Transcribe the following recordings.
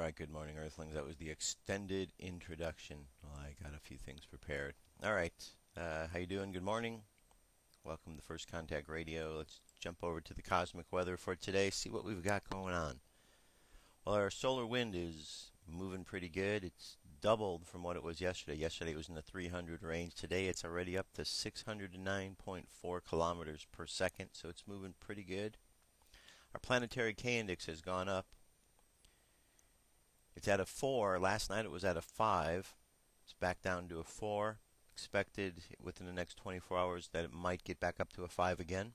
Alright, good morning, Earthlings. That was the extended introduction. Well, I got a few things prepared. Alright, how you doing? Good morning. Welcome to First Contact Radio. Let's jump over to the cosmic weather for today, see what we've got going on. Well, our solar wind is moving pretty good. It's doubled from what it was yesterday. Yesterday it was in the 300 range. Today it's already up to 609.4 kilometers per second, so it's moving pretty good. Our planetary K-index has gone up. It's at a 4. Last night it was at a 5. It's back down to a 4. Expected within the next 24 hours that it might get back up to a 5 again.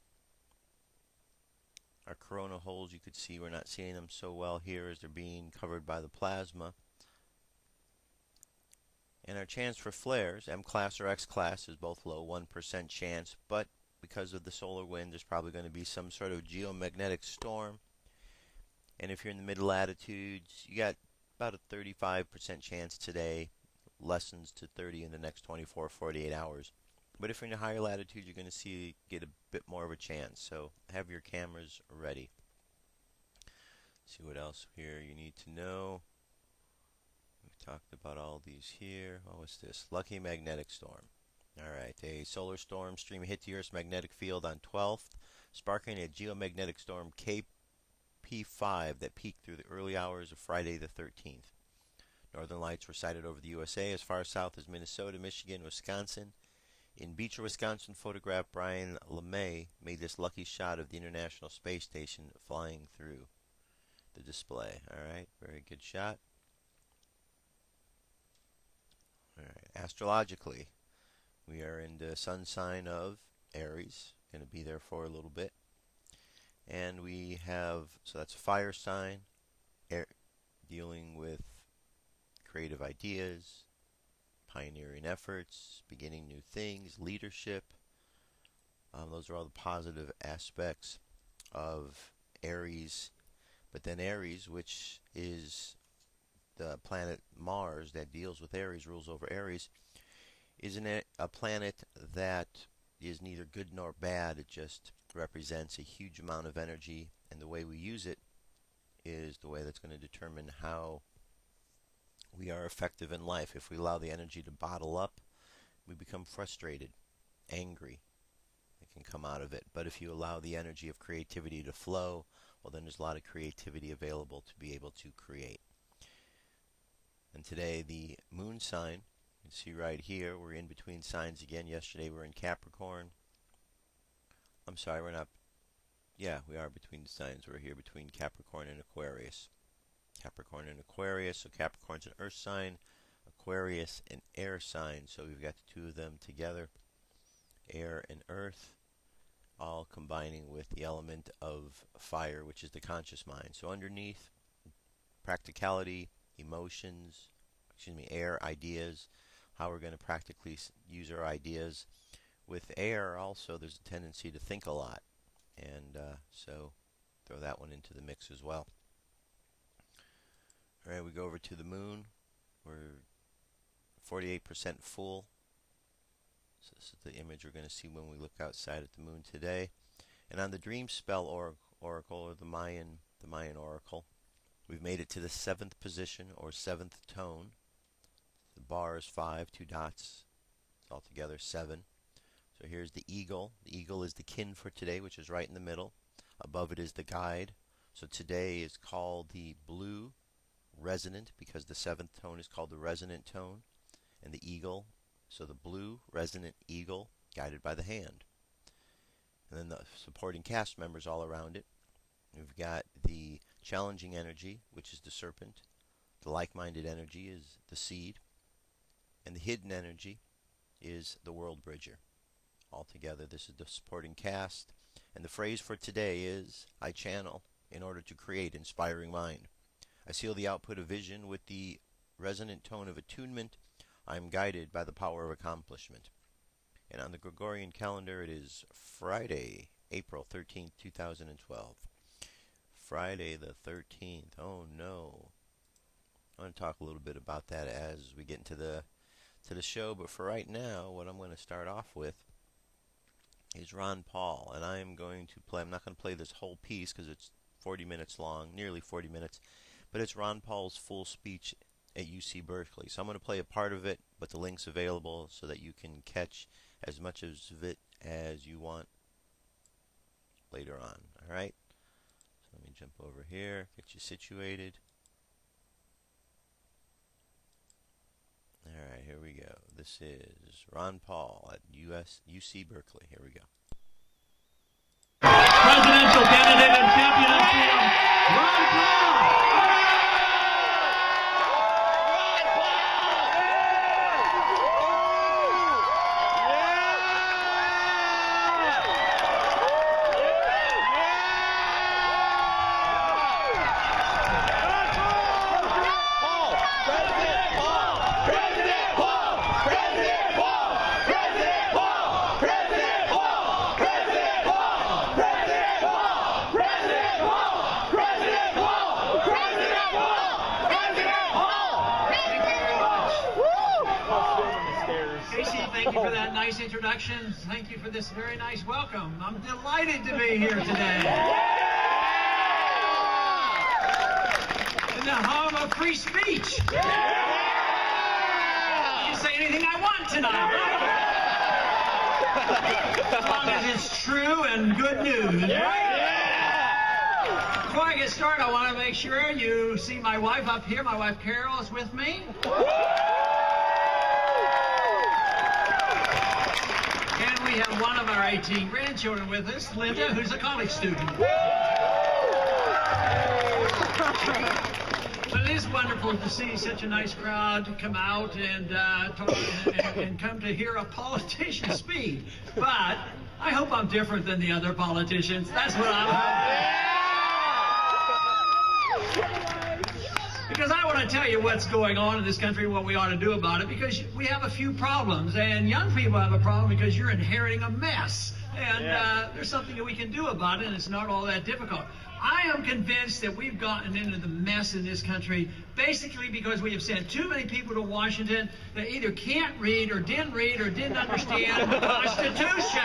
Our corona holes, you could see we're not seeing them so well here as they're being covered by the plasma. And our chance for flares, M-class or X-class, is both low, 1% chance, but because of the solar wind, there's probably going to be some sort of geomagnetic storm. And if you're in the mid latitudes, you got about a 35% chance today, lessens to 30 in the next 24 48 hours. But if you're in the higher latitude, you're going to get a bit more of a chance. So have your cameras ready. See what else here you need to know. We've talked about all these here. What was this? Lucky magnetic storm. Alright, a solar storm stream hit the Earth's magnetic field on 12th, sparking a geomagnetic storm KP5 that peaked through the early hours of Friday the 13th. Northern lights were sighted over the USA as far south as Minnesota, Michigan, Wisconsin. In Beecher, Wisconsin, photograph Brian LeMay made this lucky shot of the International Space Station flying through the display. Alright, very good shot. Alright, astrologically, we are in the sun sign of Aries. Going to be there for a little bit. And we have, so that's a fire sign, dealing with creative ideas, pioneering efforts, beginning new things, leadership. Those are all the positive aspects of Aries. But then Aries, which is the planet Mars that deals with Aries, rules over Aries, isn't it a planet that is neither good nor bad? It just represents a huge amount of energy, and the way we use it is the way that's going to determine how we are effective in life. If we allow the energy to bottle up, we become frustrated, angry. It can come out of it. But if you allow the energy of creativity to flow, well, then there's a lot of creativity available to be able to create. And today, the moon sign, you can see right here, we're in between signs again. Yesterday we were in Capricorn. I'm sorry, we're not. Yeah, we are between the signs. We're here between Capricorn and Aquarius. Capricorn and Aquarius. So Capricorn's an earth sign, Aquarius an air sign. So we've got the two of them together, air and earth, all combining with the element of fire, which is the conscious mind. So underneath, practicality, emotions, air, ideas, how we're going to practically use our ideas. With air also, there's a tendency to think a lot, and so throw that one into the mix as well. Alright, we go over to the moon. We're 48% full. So this is the image we're going to see when we look outside at the moon today. And on the Dreamspell oracle, or the Mayan oracle, we've made it to the 7th position, or 7th tone. The bar is 5, 2 dots, altogether 7. So here's the eagle. The eagle is the kin for today, which is right in the middle. Above it is the guide. So today is called the blue resonant, because the 7th tone is called the resonant tone. And the eagle, so the blue resonant eagle, guided by the hand. And then the supporting cast members all around it. We've got the challenging energy, which is the serpent. The like-minded energy is the seed. And the hidden energy is the world bridger. Altogether, this is the supporting cast. And the phrase for today is, I channel in order to create inspiring mind. I seal the output of vision with the resonant tone of attunement. I am guided by the power of accomplishment. And on the Gregorian calendar, it is Friday, April 13th, 2012. Friday the 13th. Oh no. I want to talk a little bit about that as we get into the show, but for right now, what I'm going to start off with is Ron Paul, and I'm going to play. I'm not going to play this whole piece because it's 40 minutes long, nearly 40 minutes, but it's Ron Paul's full speech at UC Berkeley. So I'm going to play a part of it, but the link's available so that you can catch as much of it as you want later on. Alright? So let me jump over here, get you situated. Alright, here we go. This is Ron Paul at UC Berkeley. Here we go. Presidential candidate and champion of freedom, Ron Paul! Thank you for that nice introduction. Thank you for this very nice welcome. I'm delighted to be here today. In the home of free speech. I can say anything I want tonight, right? As long as it's true and good news, right? Before I get started, I want to make sure you see my wife up here. My wife Carol is with me. And we have one of our 18 grandchildren with us, Linda, who's a college student. But it is wonderful to see such a nice crowd come out and talk and come to hear a politician speak. But I hope I'm different than the other politicians. That's what I'm hoping. Because I want to tell you what's going on in this country, what we ought to do about it, because we have a few problems, and young people have a problem because you're inheriting a mess, and there's something that we can do about it, and it's not all that difficult. I am convinced that we've gotten into the mess in this country basically because we have sent too many people to Washington that either can't read or didn't understand the Constitution.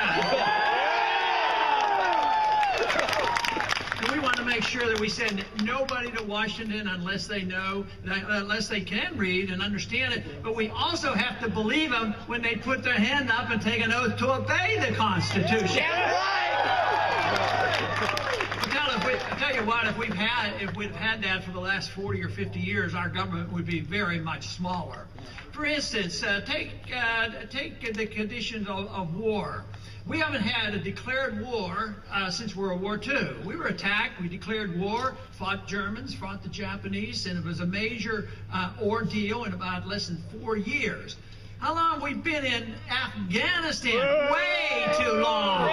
And we want to make sure that we send nobody to Washington unless they know, unless they can read and understand it. But we also have to believe them when they put their hand up and take an oath to obey the Constitution. I tell you what, if we've had that for the last 40 or 50 years, our government would be very much smaller. For instance, take the conditions of war. We haven't had a declared war since World War II. We were attacked, we declared war, fought Germans, fought the Japanese, and it was a major ordeal in about less than 4 years. How long have we been in Afghanistan? Way too long.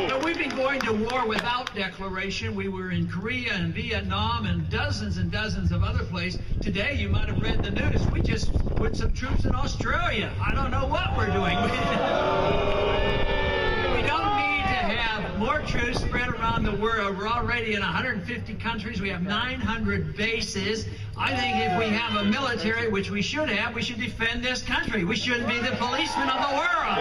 But we've been going to war without declaration. We were in Korea and Vietnam and dozens of other places. Today, you might have read the news. We just put some troops in Australia. I don't know what we're doing. We don't need to have more troops spread around the world. We're already in 150 countries. We have 900 bases. I think if we have a military, which we should have, we should defend this country. We shouldn't be the policemen of the world.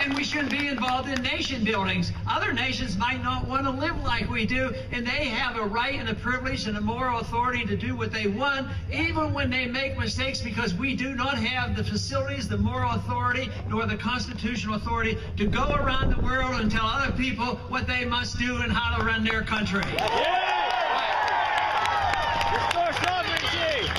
And we shouldn't be involved in nation buildings. Other nations might not want to live like we do, and they have a right and a privilege and a moral authority to do what they want, even when they make mistakes, because we do not have the facilities, the moral authority, nor the constitutional authority to go around the world and tell other people what they must do and how to run their country. Restore sovereignty!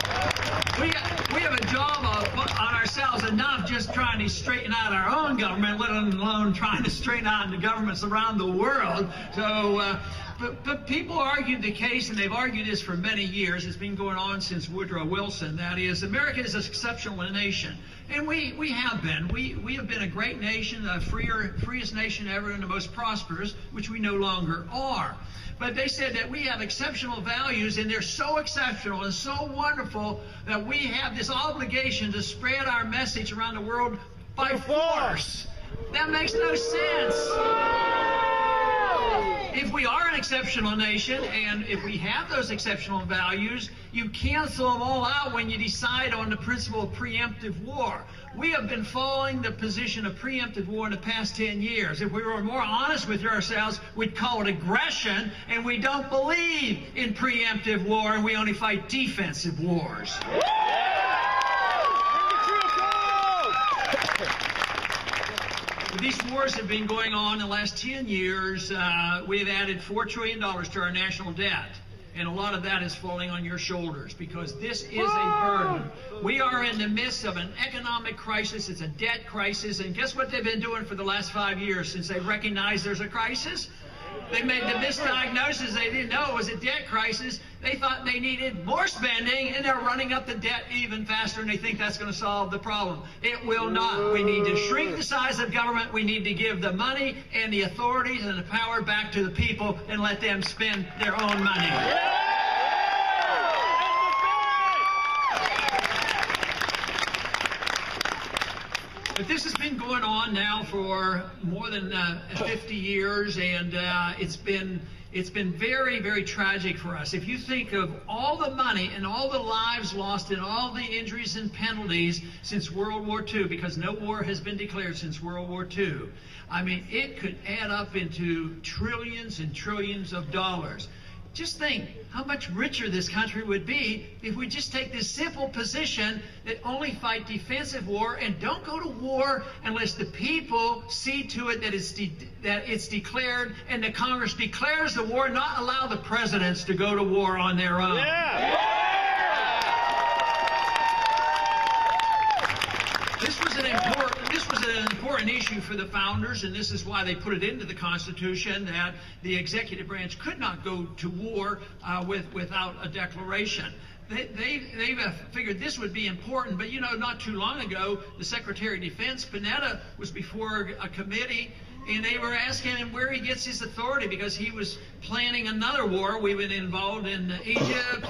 We have a job on ourselves enough just trying to straighten out our own government, let alone trying to straighten out the governments around the world. So, but people argued the case, and they've argued this for many years. It's been going on since Woodrow Wilson. That is, America is an exceptional nation. And we have been. We have been a great nation, the freest nation ever, and the most prosperous, which we no longer are. But they said that we have exceptional values, and they're so exceptional and so wonderful that we have this obligation to spread our message around the world by force. That makes no sense. if we are an exceptional nation, and if we have those exceptional values, you cancel them all out when you decide on the principle of preemptive war. We have been following the position of preemptive war in the past 10 years. If we were more honest with ourselves, we'd call it aggression, and we don't believe in preemptive war, and we only fight defensive wars. These wars have been going on in the last 10 years. We've added $4 trillion to our national debt. And a lot of that is falling on your shoulders because this is a burden. We are in the midst of an economic crisis. It's a debt crisis. And guess what they've been doing for the last 5 years since they recognized there's a crisis? They made the misdiagnosis. They didn't know it was a debt crisis. They thought they needed more spending, and they're running up the debt even faster, and they think that's going to solve the problem. It will not. We need to shrink the size of government. We need to give the money and the authorities and the power back to the people and let them spend their own money. But this has been going on now for more than 50 years, and it's been very, very tragic for us. If you think of all the money and all the lives lost and all the injuries and penalties since World War II, because no war has been declared since World War II, I mean, it could add up into trillions and trillions of dollars. Just think how much richer this country would be if we just take this simple position that only fight defensive war and don't go to war unless the people see to it that it's declared and the Congress declares the war, not allow the presidents to go to war on their own. This was an important issue for the founders, and this is why they put it into the Constitution that the executive branch could not go to war without a declaration. They've figured this would be important, but you know, not too long ago, the Secretary of Defense, Panetta, was before a committee, and they were asking him where he gets his authority because he was planning another war. We've been involved in Egypt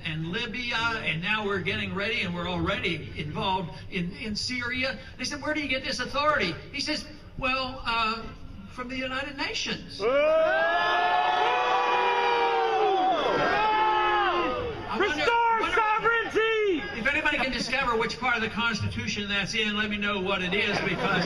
and Libya, and now we're getting ready, and we're already involved in Syria. They said, where do you get this authority? He says, well, from the United Nations. Restore sovereignty! If anybody can discover which part of the Constitution that's in, let me know what it is, because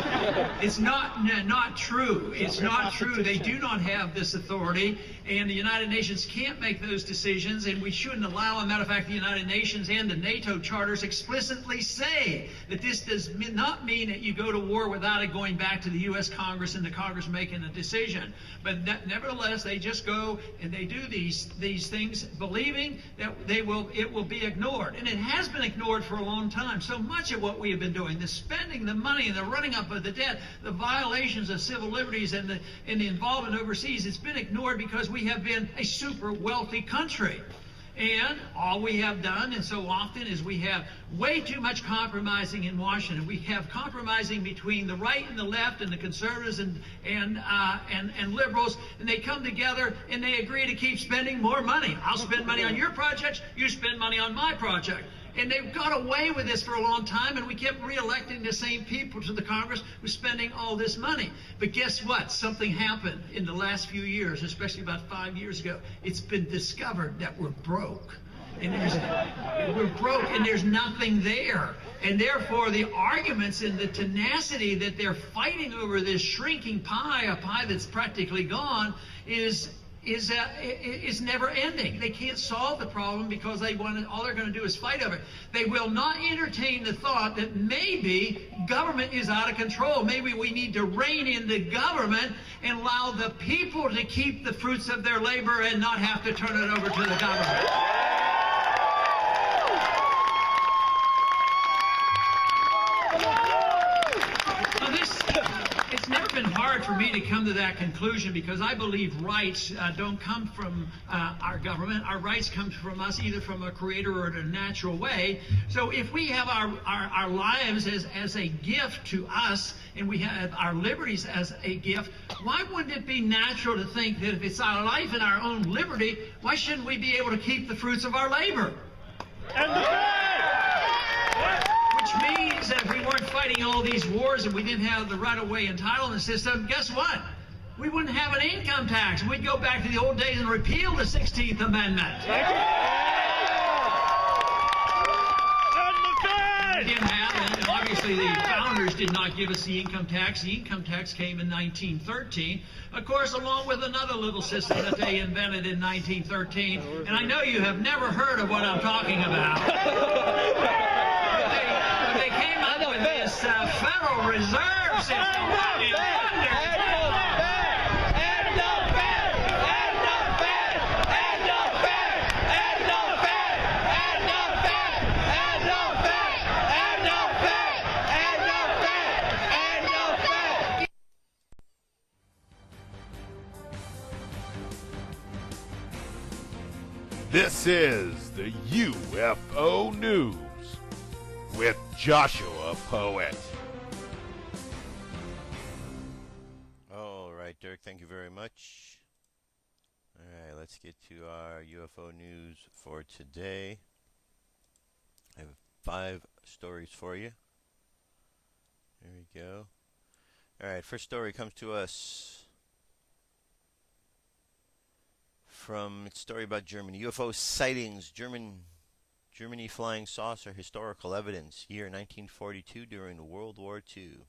it's not true. It's not true. They do not have this authority, and the United Nations can't make those decisions, and we shouldn't allow them. Matter of fact, the United Nations and the NATO charters explicitly say that this does not mean that you go to war without it going back to the U.S. Congress and the Congress making a decision. But nevertheless, they just go and they do these things believing that it will be ignored. And it has been ignored for a long time. So much of what we have been doing, the spending, the money, and the running up of the debt, the violations of civil liberties and the involvement overseas, it's been ignored because we have been a super wealthy country. And all we have done, and so often, is we have way too much compromising in Washington. We have compromising between the right and the left and the conservatives and liberals, and they come together and they agree to keep spending more money. I'll spend money on your projects, you spend money on my project. And they've got away with this for a long time, and we kept re-electing the same people to the Congress who's spending all this money. But guess what? Something happened in the last few years, especially about 5 years ago. It's been discovered that we're broke. And we're broke, and there's nothing there. And therefore, the arguments and the tenacity that they're fighting over this shrinking pie, a pie that's practically gone, is never ending. They can't solve the problem because all they're going to do is fight over it. They will not entertain the thought that maybe government is out of control. Maybe we need to rein in the government and allow the people to keep the fruits of their labor and not have to turn it over to the government. It's never been hard for me to come to that conclusion because I believe rights don't come from our government. Our rights come from us, either from a creator or in a natural way. So if we have our lives as a gift to us, and we have our liberties as a gift, why wouldn't it be natural to think that if it's our life and our own liberty, why shouldn't we be able to keep the fruits of our labor? And the Which means that if we weren't fighting all these wars and we didn't have the right-of-way entitlement system, guess what? we wouldn't have an income tax. We'd go back to the old days and repeal the 16th Amendment. We didn't have, and obviously the founders did not give us the income tax. The income tax came in 1913, of course, along with another little system that they invented in 1913. And I know you have never heard of what I'm talking about. They came up with this Federal Reserve System. This is the UFO News with Joshua Poet. All right, Dirk, thank you very much. All right, let's get to our UFO news for today. I have 5 stories for you. There we go. All right, first story comes to us from a story about Germany. UFO sightings, Germany flying saucer historical evidence, year 1942 during World War II.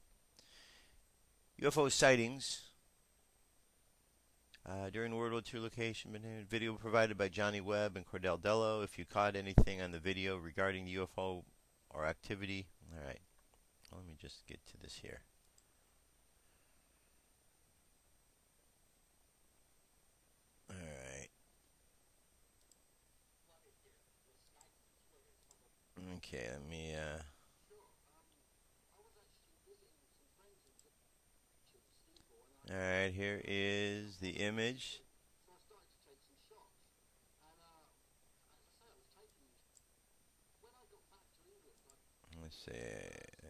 UFO sightings during World War II location. Video provided by Johnny Webb and Cordell Dello. If you caught anything on the video regarding the UFO or activity. All right, let me just get to this here. All right. Okay, let me all right, here is the image. Let's see.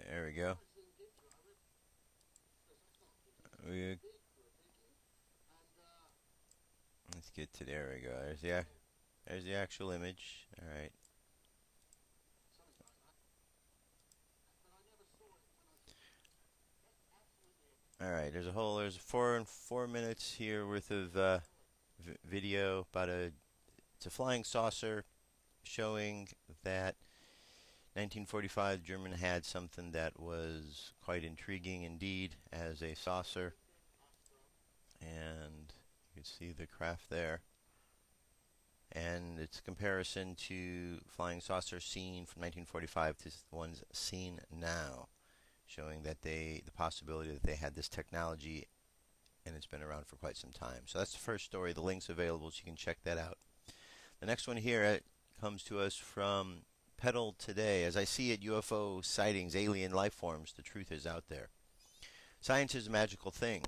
There we go. Let's get to there we go. There's the actual image. All right. All right. There's 4 minutes here worth of video about it's a flying saucer showing that 1945 German had something that was quite intriguing indeed as a saucer, and you can see the craft there, and it's a comparison to flying saucer seen from 1945 to the ones seen now, showing that the possibility that they had this technology and it's been around for quite some time. So that's the first story. The link's available so you can check that out. The next one here comes to us from Pedal Today. As I see it, UFO sightings, alien life forms, the truth is out there. Science is a magical thing.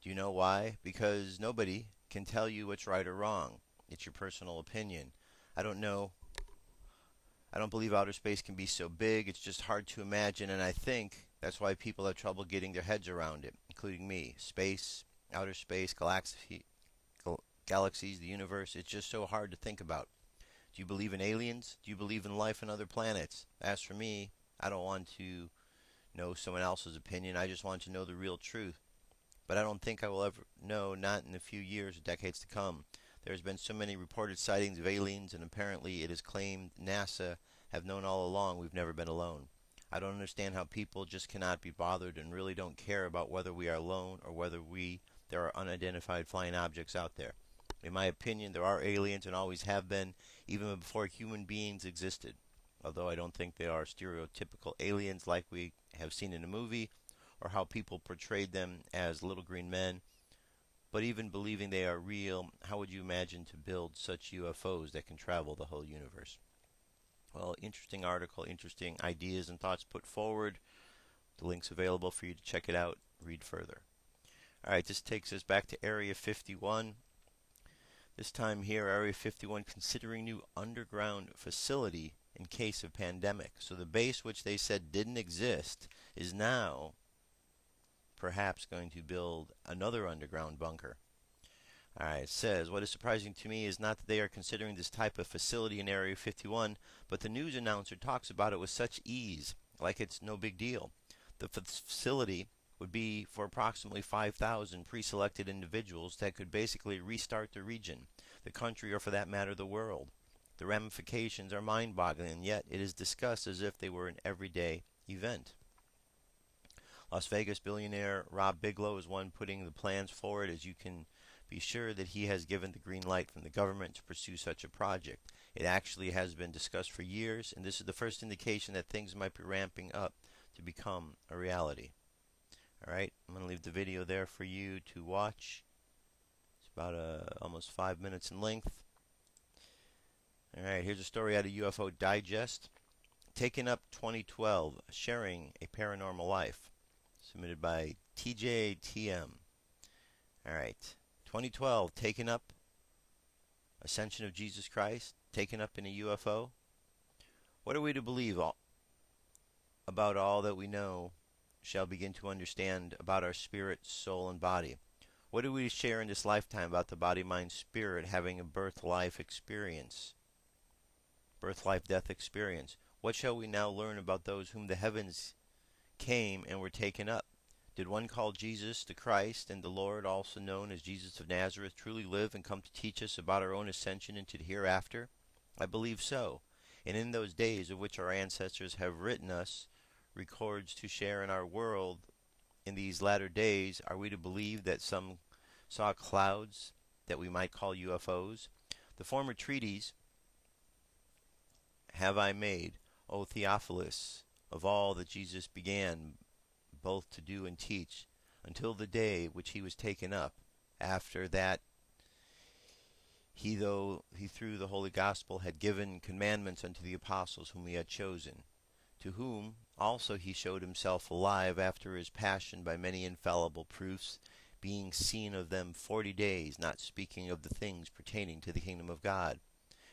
Do you know why? Because nobody can tell you what's right or wrong. It's your personal opinion. I don't know. I don't believe outer space can be so big. It's just hard to imagine, and I think that's why people have trouble getting their heads around it, including me. Space, outer space, galaxies, the universe. It's just so hard to think about. Do you believe in aliens? Do you believe in life on other planets? As for me, I don't want to know someone else's opinion. I just want to know the real truth. But I don't think I will ever know, not in a few years or decades to come. There's been so many reported sightings of aliens, and apparently it is claimed NASA have known all along we've never been alone. I don't understand how people just cannot be bothered and really don't care about whether we are alone or whether there are unidentified flying objects out there. In my opinion, there are aliens and always have been, even before human beings existed. Although I don't think they are stereotypical aliens like we have seen in a movie, or how people portrayed them as little green men. But even believing they are real, how would you imagine to build such UFOs that can travel the whole universe? Well, interesting article, interesting ideas and thoughts put forward. The link's available for you to check it out, read further. All right, this takes us back to Area 51. This time here, Area 51 considering new underground facility in case of pandemic. So the base, which they said didn't exist, is now perhaps going to build another underground bunker. All right, it says, what is surprising to me is not that they are considering this type of facility in Area 51, but the news announcer talks about it with such ease, like it's no big deal. The facility would be for approximately 5,000 pre-selected individuals that could basically restart the region, the country, or for that matter, the world. The ramifications are mind-boggling, and yet it is discussed as if they were an everyday event. Las Vegas billionaire Rob Bigelow is one putting the plans forward, as you can be sure that he has given the green light from the government to pursue such a project. It actually has been discussed for years, and this is the first indication that things might be ramping up to become a reality. Alright, I'm going to leave the video there for you to watch. It's about almost 5 minutes in length. Alright, here's a story out of UFO Digest. Taken Up 2012, Sharing a Paranormal Life. Submitted by TJTM. Alright, 2012, Taken Up, Ascension of Jesus Christ, taken up in a UFO. What are we to believe about all that we know shall begin to understand about our spirit, soul, and body? What do we share in this lifetime about the body, mind, spirit having a birth-life experience? Birth-life-death experience. What shall we now learn about those whom the heavens came and were taken up? Did one called Jesus the Christ and the Lord, also known as Jesus of Nazareth, truly live and come to teach us about our own ascension into the hereafter? I believe so. And in those days of which our ancestors have written us records to share in our world in these latter days, are we to believe that some saw clouds that we might call UFOs? The former treaties have I made, O Theophilus, of all that Jesus began both to do and teach, until the day which he was taken up. After that he, though he through the holy gospel had given commandments unto the apostles whom he had chosen, to whom also he showed himself alive after his passion by many infallible proofs, being seen of them 40 days, not speaking of the things pertaining to the kingdom of God.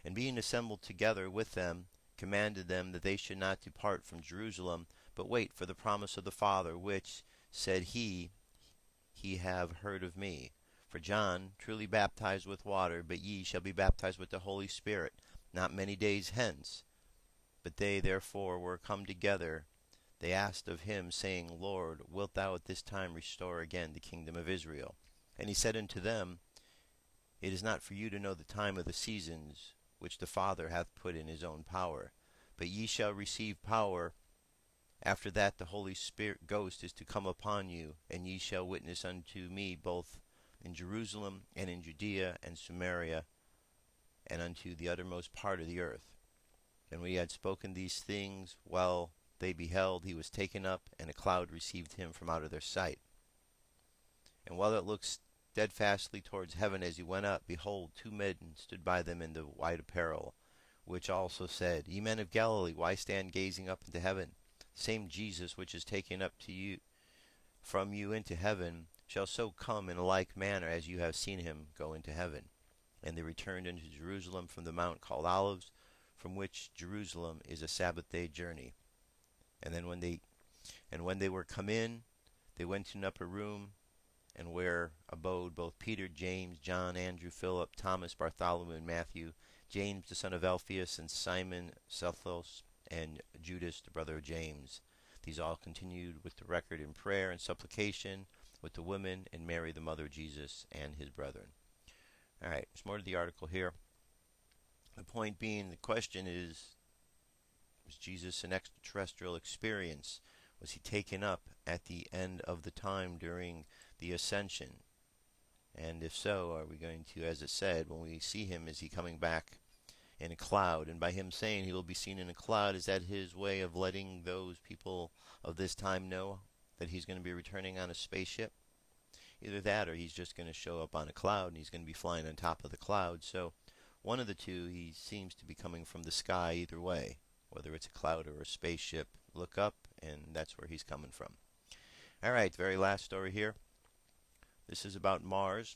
And being assembled together with them, commanded them that they should not depart from Jerusalem, but wait for the promise of the Father, which, said he have heard of me. For John truly baptized with water, but ye shall be baptized with the Holy Spirit not many days hence. But they therefore were come together. They asked of him, saying, Lord, wilt thou at this time restore again the kingdom of Israel? And he said unto them, It is not for you to know the time of the seasons which the Father hath put in his own power, but ye shall receive power. After that the Holy Spirit Ghost is to come upon you, and ye shall witness unto me both in Jerusalem and in Judea and Samaria, and unto the uttermost part of the earth. And when he had spoken these things, while they beheld, he was taken up, and a cloud received him from out of their sight. And while it looked steadfastly towards heaven as he went up, behold, 2 men stood by them in the white apparel, which also said, Ye men of Galilee, why stand gazing up into heaven? The same Jesus which is taken up to you from you into heaven shall so come in a like manner as you have seen him go into heaven. And they returned into Jerusalem from the mount called Olives, from which Jerusalem is a Sabbath day journey. And then when they were come in, they went to an upper room, and where abode both Peter, James, John, Andrew, Philip, Thomas, Bartholomew, and Matthew, James the son of Alphaeus, and Simon Cephas, and Judas the brother of James. These all continued with the record in prayer and supplication with the women, and Mary the mother of Jesus and his brethren. Alright, there's more to the article here. The point being, the question is, was Jesus an extraterrestrial experience? Was he taken up at the end of the time during the ascension? And if so, are we going to, as it said, when we see him, is he coming back in a cloud? And by him saying he will be seen in a cloud, is that his way of letting those people of this time know that he's going to be returning on a spaceship? Either that, or he's just going to show up on a cloud and he's going to be flying on top of the cloud. So one of the two, he seems to be coming from the sky either way, whether it's a cloud or a spaceship. Look up, and that's where he's coming from. Alright, very last story here. This is about Mars.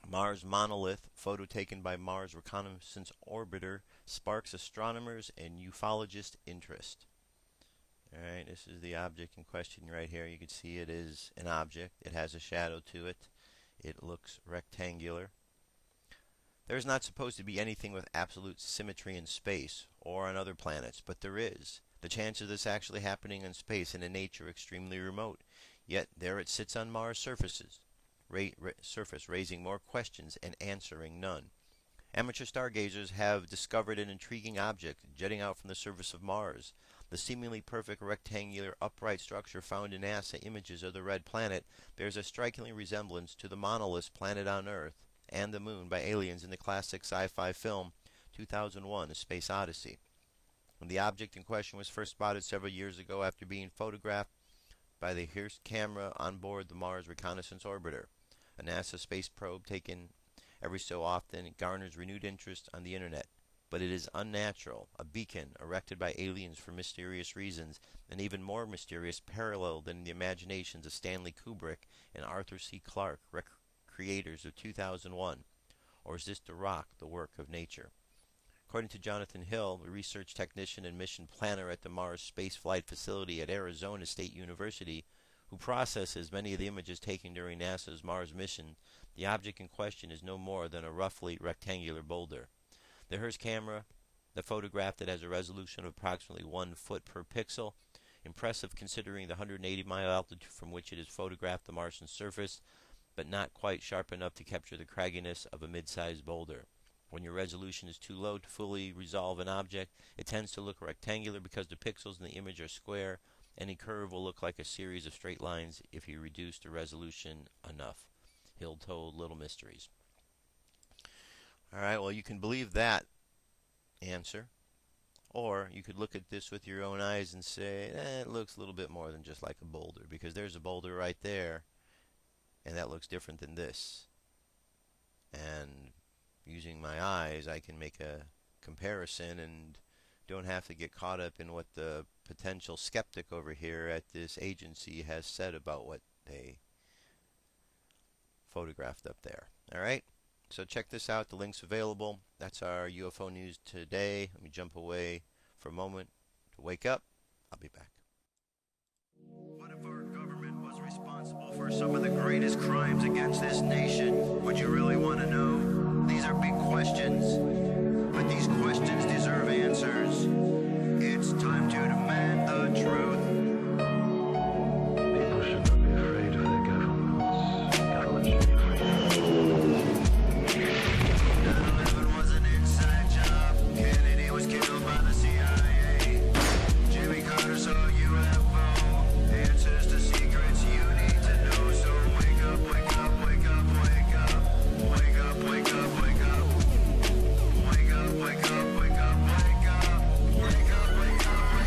Mars Monolith, photo taken by Mars Reconnaissance Orbiter, sparks astronomers and ufologist interest. Alright, this is the object in question right here. You can see it is an object. It has a shadow to it. It looks rectangular. There is not supposed to be anything with absolute symmetry in space or on other planets, but there is. The chance of this actually happening in space and in nature extremely remote. Yet there it sits on Mars' surface, raising more questions and answering none. Amateur stargazers have discovered an intriguing object jutting out from the surface of Mars. The seemingly perfect rectangular upright structure found in NASA images of the red planet bears a striking resemblance to the Monolith planet on Earth and the Moon by aliens in the classic sci-fi film 2001: A Space Odyssey. When the object in question was first spotted several years ago after being photographed by the Hearst camera on board the Mars Reconnaissance orbiter, a NASA space probe taken every so often, it garners renewed interest on the internet. But it is unnatural, a beacon erected by aliens for mysterious reasons, and even more mysterious, paralleled in the imaginations of Stanley Kubrick and Arthur C. Clarke, creators of 2001. Or is this the rock, the work of nature? According to Jonathan Hill, a research technician and mission planner at the Mars Space Flight Facility at Arizona State University, who processes many of the images taken during NASA's Mars mission, the object in question is no more than a roughly rectangular boulder. The Hearst camera that photographed it has a resolution of approximately 1 foot per pixel, impressive considering the 180-mile altitude from which it has photographed the Martian surface, but not quite sharp enough to capture the cragginess of a mid-sized boulder. When your resolution is too low to fully resolve an object, it tends to look rectangular because the pixels in the image are square. Any curve will look like a series of straight lines if you reduce the resolution enough. Hill told Little Mysteries. All right, well, you can believe that answer. Or you could look at this with your own eyes and say, it looks a little bit more than just like a boulder, because there's a boulder right there, and that looks different than this. And using my eyes, I can make a comparison and don't have to get caught up in what the potential skeptic over here at this agency has said about what they photographed up there. All right, so check this out. The link's available. That's our UFO news today. Let me jump away for a moment to wake up. I'll be back. What if our government was responsible for some of the greatest crimes against this nation? Would you really want to know? These are big questions, but these questions deserve answers. It's time to demand the truth. People should not be afraid of their governments. Governments should be afraid. 9/11 was an inside job. Kennedy was killed by the CIA. Jimmy Carter saw UFO. Answers to secrets you need to know. So wake up, wake up, wake up, wake up. Wake up, wake up, wake up. Wake up, wake up, wake up, wake up. Wake up, wake up, wake up.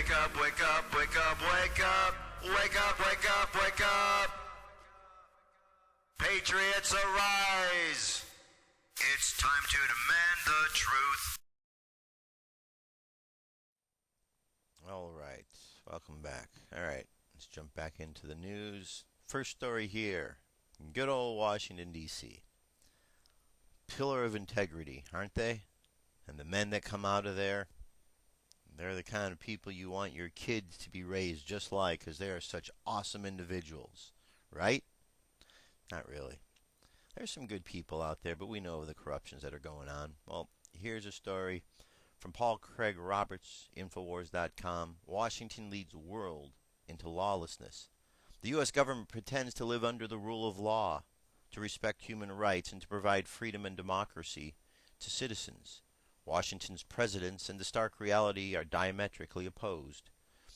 Wake up, wake up, wake up, wake up. Wake up, wake up, wake up. Patriots arise. It's time to demand the truth. All right, welcome back. All right, let's jump back into the news. First story here. Good old Washington, D.C. Pillar of integrity, aren't they? And the men that come out of there, they're the kind of people you want your kids to be raised just like, because they are such awesome individuals, right? Not really. There's some good people out there, but we know the corruptions that are going on. Well, here's a story from Paul Craig Roberts, Infowars.com. Washington leads world into lawlessness. The U.S. government pretends to live under the rule of law, to respect human rights, and to provide freedom and democracy to citizens. Washington's presidents and the stark reality are diametrically opposed.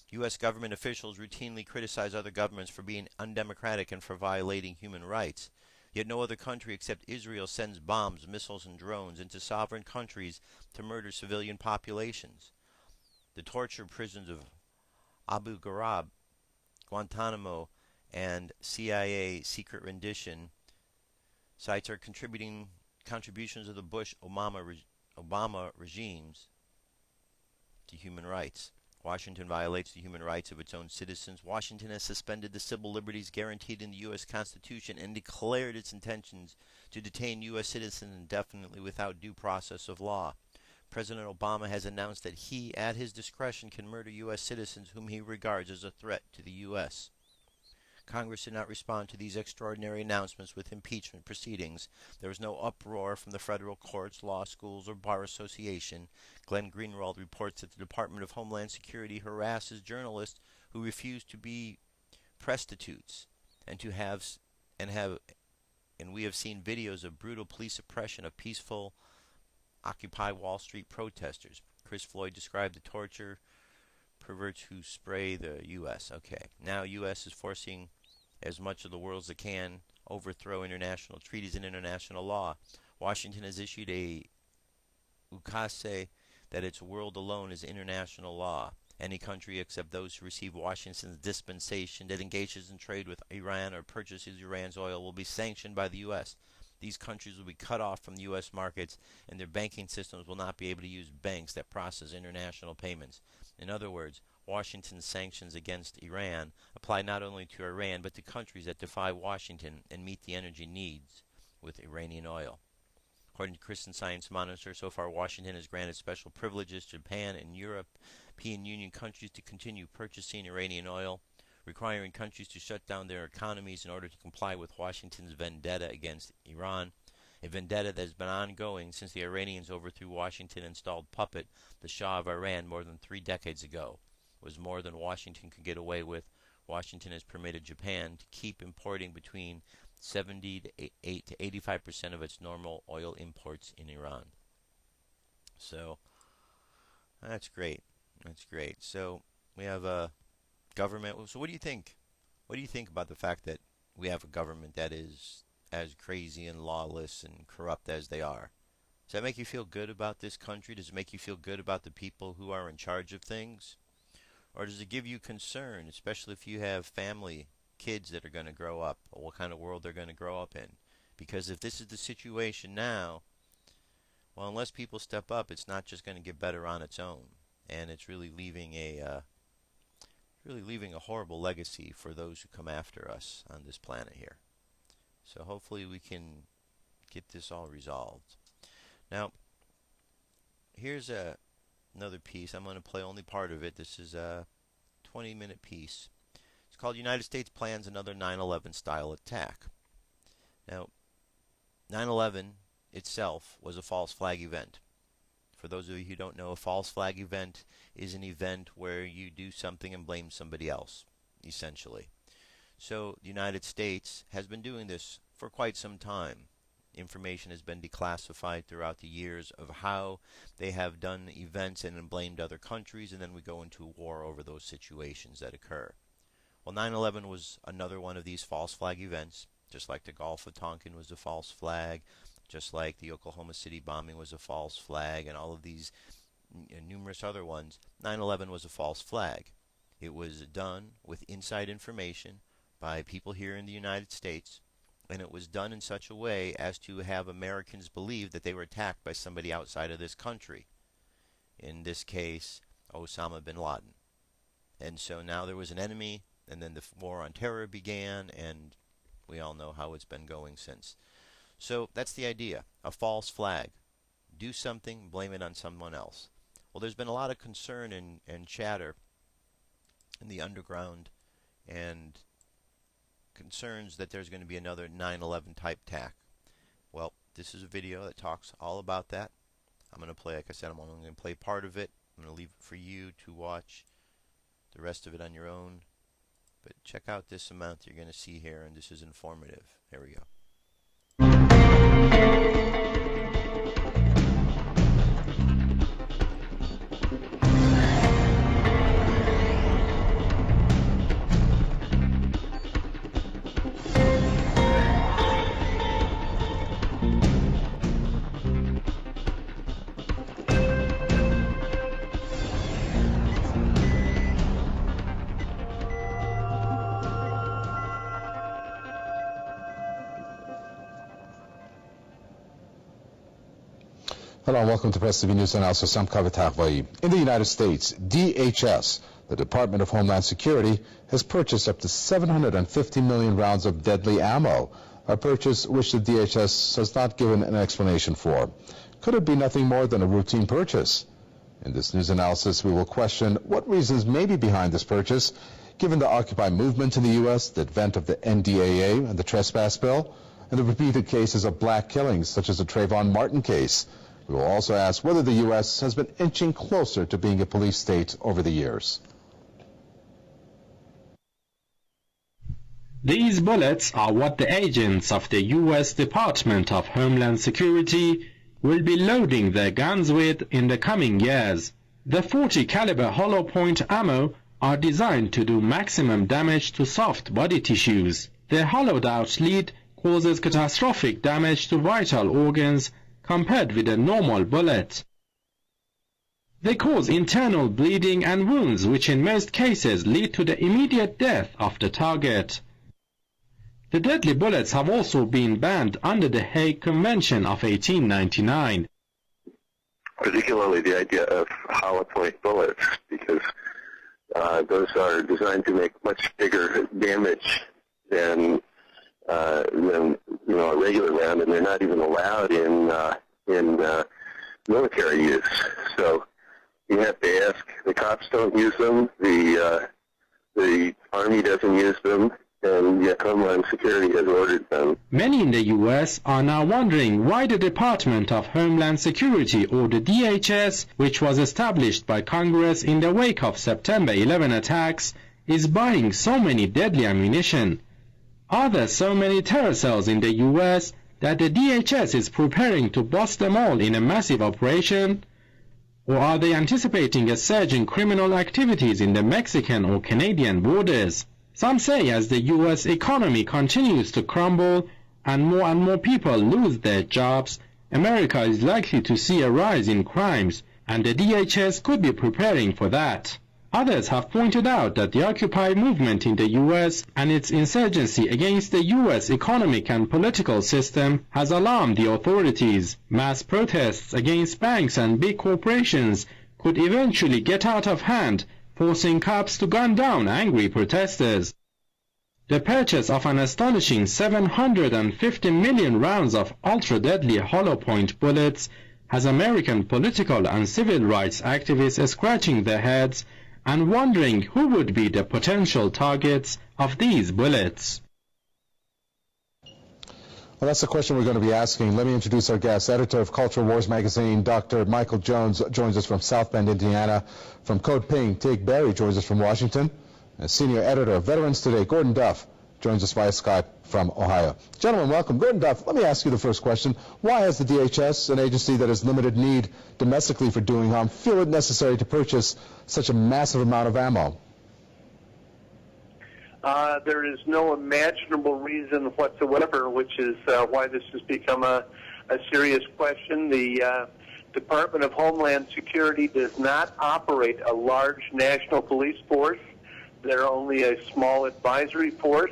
U.S. government officials routinely criticize other governments for being undemocratic and for violating human rights. Yet no other country except Israel sends bombs, missiles, and drones into sovereign countries to murder civilian populations. The torture prisons of Abu Ghraib, Guantanamo, and CIA secret rendition sites are contributions of the Bush-Obama regimes to human rights. Washington violates the human rights of its own citizens. Washington has suspended the civil liberties guaranteed in the U.S. Constitution and declared its intentions to detain U.S. citizens indefinitely without due process of law. President Obama has announced that he, at his discretion, can murder U.S. citizens whom he regards as a threat to the U.S. Congress did not respond to these extraordinary announcements with impeachment proceedings. There was no uproar from the federal courts, law schools, or bar association. Glenn Greenwald reports that the Department of Homeland Security harasses journalists who refuse to be prostitutes, and we have seen videos of brutal police oppression of peaceful Occupy Wall Street protesters. Chris Floyd described the torture perverts who spray the U.S. Okay, now U.S. is forcing as much of the world as it can overthrow international treaties and international law. Washington has issued a ukase that its world alone is international law. Any country except those who receive Washington's dispensation that engages in trade with Iran or purchases Iran's oil will be sanctioned by the U.S. These countries will be cut off from the U.S. markets, and their banking systems will not be able to use banks that process international payments. In other words, Washington's sanctions against Iran apply not only to Iran, but to countries that defy Washington and meet the energy needs with Iranian oil. According to Christian Science Monitor, so far Washington has granted special privileges to Japan and European Union countries to continue purchasing Iranian oil, requiring countries to shut down their economies in order to comply with Washington's vendetta against Iran, a vendetta that has been ongoing since the Iranians overthrew Washington-installed puppet, the Shah of Iran, more than 3 decades ago. It was more than Washington could get away with. Washington has permitted Japan to keep importing between 70 to 85% of its normal oil imports in Iran. So, that's great. That's great. So, we have a government. So what do you think? What do you think about the fact that we have a government that is as crazy and lawless and corrupt as they are? Does that make you feel good about this country? Does it make you feel good about the people who are in charge of things? Or does it give you concern, especially if you have family, kids that are going to grow up, or what kind of world they're going to grow up in? Because if this is the situation now, well, unless people step up, it's not just going to get better on its own. And it's really leaving a horrible legacy for those who come after us on this planet here. So hopefully we can get this all resolved. Now, here's another piece. I'm going to play only part of it. This is a 20-minute piece. It's called United States Plans Another 9/11 Style Attack. Now, 9/11 itself was a false flag event. For those of you who don't know, a false flag event is an event where you do something and blame somebody else, essentially. So the United States has been doing this for quite some time. Information has been declassified throughout the years of how they have done events and then blamed other countries, and then we go into war over those situations that occur. Well, 9/11 was another one of these false flag events, just like the Gulf of Tonkin was a false flag, just like the Oklahoma City bombing was a false flag, and all of these and numerous other ones, 9/11 was a false flag. It was done with inside information by people here in the United States, and it was done in such a way as to have Americans believe that they were attacked by somebody outside of this country. In this case, Osama bin Laden. And so now there was an enemy, and then the war on terror began, and we all know how it's been going since. So that's the idea, a false flag. Do something, blame it on someone else. Well, there's been a lot of concern and chatter in the underground and concerns that there's going to be another 9/11 type attack. Well, this is a video that talks all about that. I'm going to play, like I said, I'm only going to play part of it. I'm going to leave it for you to watch the rest of it on your own. But check out this amount you're going to see here, and this is informative. Here we go. Hello and welcome to Press TV News Analysis. I'm Kaveh Taghvai. In the United States, DHS, the Department of Homeland Security, has purchased up to 750 million rounds of deadly ammo, a purchase which the DHS has not given an explanation for. Could it be nothing more than a routine purchase? In this news analysis, we will question what reasons may be behind this purchase, given the Occupy movement in the U.S., the advent of the NDAA and the trespass bill, and the repeated cases of black killings, such as the Trayvon Martin case. We will also ask whether the U.S. has been inching closer to being a police state over the years. These bullets are what the agents of the U.S. Department of Homeland Security will be loading their guns with in the coming years. The 40 caliber hollow point ammo are designed to do maximum damage to soft body tissues. Their hollowed out lead causes catastrophic damage to vital organs compared with a normal bullet. They cause internal bleeding and wounds which in most cases lead to the immediate death of the target. The deadly bullets have also been banned under the Hague Convention of 1899. Particularly the idea of hollow point bullets, because those are designed to make much bigger damage than a regular round, and they're not even allowed in military use. So you have to ask. The cops don't use them. The Army doesn't use them, and yet Homeland Security has ordered them. Many in the U.S. are now wondering why the Department of Homeland Security, or the DHS, which was established by Congress in the wake of September 11 attacks, is buying so many deadly ammunition. Are there so many terror cells in the U.S. that the DHS is preparing to bust them all in a massive operation? Or are they anticipating a surge in criminal activities in the Mexican or Canadian borders? Some say as the U.S. economy continues to crumble and more people lose their jobs, America is likely to see a rise in crimes, and the DHS could be preparing for that. Others have pointed out that the Occupy movement in the U.S. and its insurgency against the U.S. economic and political system has alarmed the authorities. Mass protests against banks and big corporations could eventually get out of hand, forcing cops to gun down angry protesters. The purchase of an astonishing 750 million rounds of ultra-deadly hollow-point bullets has American political and civil rights activists scratching their heads and wondering who would be the potential targets of these bullets. Well, that's the question we're going to be asking. Let me introduce our guest. Editor of Cultural Wars magazine, Dr. Michael Jones, joins us from South Bend, Indiana. From Code Pink, Tig Berry joins us from Washington. And Senior Editor of Veterans Today, Gordon Duff, joins us via Skype from Ohio. Gentlemen, welcome. Gordon Duff, let me ask you the first question. Why has the DHS, an agency that has limited need domestically for doing harm, feel it necessary to purchase such a massive amount of ammo? There is no imaginable reason whatsoever, which is why this has become a serious question. The Department of Homeland Security does not operate a large national police force. They're only a small advisory force.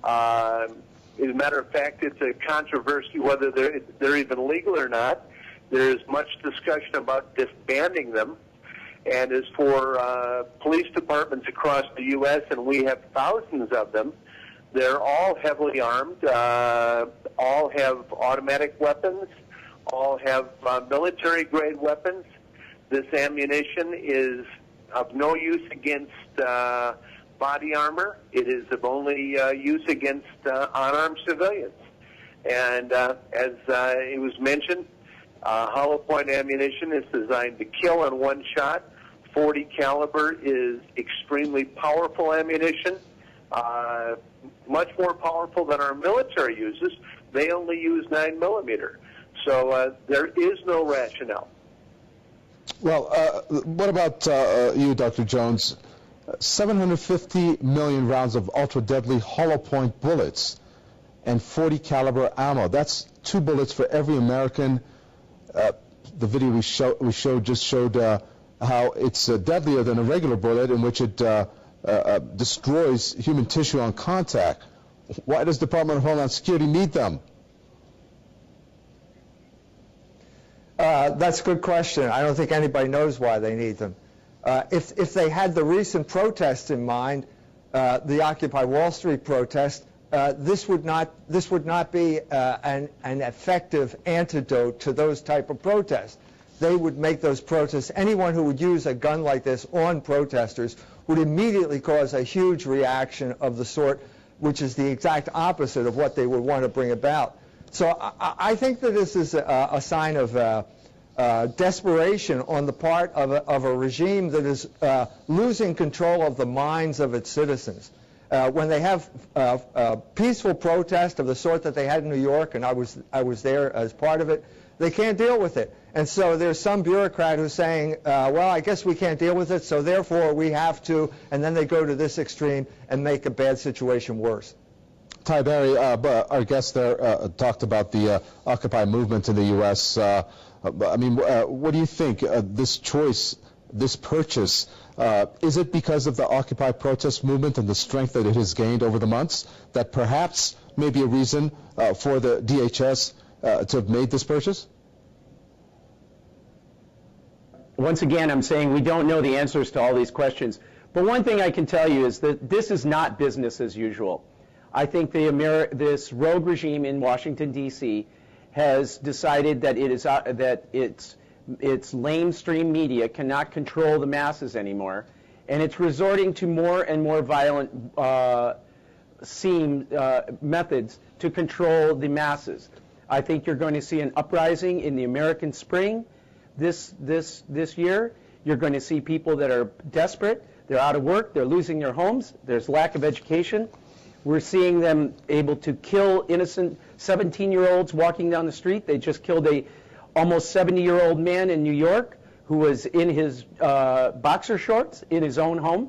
As a matter of fact, it's a controversy whether they're even legal or not. There's much discussion about disbanding them. And as for police departments across the U.S., and we have thousands of them, they're all heavily armed, all have automatic weapons, all have military-grade weapons. This ammunition is of no use against body armor. It is of only use against unarmed civilians. And as it was mentioned, hollow point ammunition is designed to kill in one shot. 40 caliber is extremely powerful ammunition, much more powerful than our military uses. They only use 9mm. So there is no rationale. Well, what about you, Dr. Jones? 750 million rounds of ultra-deadly hollow point bullets and 40 caliber ammo. That's 2 bullets for every American. The video we showed just showed how it's deadlier than a regular bullet, in which it destroys human tissue on contact. Why does the Department of Homeland Security need them? That's a good question. I don't think anybody knows why they need them. If they had the recent protests in mind, the Occupy Wall Street protest, this would not be an effective antidote to those type of protests. They would make those protests. Anyone who would use a gun like this on protesters would immediately cause a huge reaction of the sort which is the exact opposite of what they would want to bring about. So I think that this is a sign of desperation on the part of a regime that is losing control of the minds of its citizens. When they have peaceful protest of the sort that they had in New York, and I was there as part of it, they can't deal with it. And so there's some bureaucrat who's saying, well, I guess we can't deal with it, so therefore we have to, and then they go to this extreme and make a bad situation worse. Ty Berry, our guest there talked about the Occupy movement in the U.S. I mean, what do you think? This choice, this purchase, is it because of the Occupy protest movement and the strength that it has gained over the months that perhaps may be a reason for the DHS to have made this purchase? Once again, I'm saying we don't know the answers to all these questions. But one thing I can tell you is that this is not business as usual. I think this rogue regime in Washington, D.C. has decided that its lamestream media cannot control the masses anymore, and it's resorting to more and more violent methods to control the masses. I think you're going to see an uprising in the American spring this year. You're going to see people that are desperate. They're out of work. They're losing their homes. There's lack of education. We're seeing them able to kill innocent 17-year-olds walking down the street. They just killed a almost 70-year-old man in New York who was in his boxer shorts in his own home,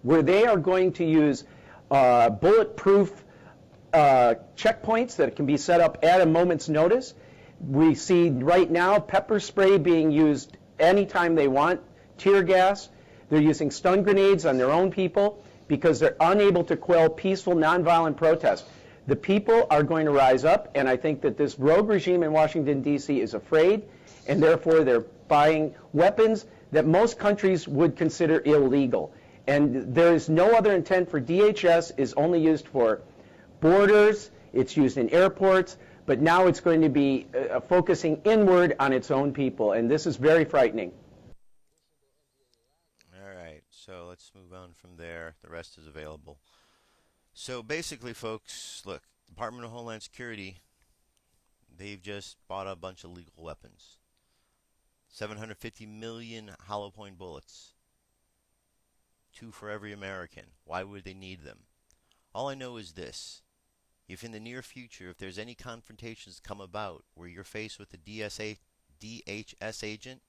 where they are going to use bulletproof checkpoints that can be set up at a moment's notice. We see right now pepper spray being used anytime they want, tear gas. They're using stun grenades on their own people because they're unable to quell peaceful, nonviolent protest. The people are going to rise up, and I think that this rogue regime in Washington, D.C. is afraid, and therefore they're buying weapons that most countries would consider illegal. And there is no other intent for DHS. Is only used for borders, it's used in airports, but now it's going to be focusing inward on its own people, and this is very frightening. So let's move on from there. The rest is available. So basically, folks, look, Department of Homeland Security, they've just bought a bunch of lethal weapons. 750 million hollow point bullets. 2 for every American. Why would they need them? All I know is this. If in the near future, if there's any confrontations come about where you're faced with a DHS agent,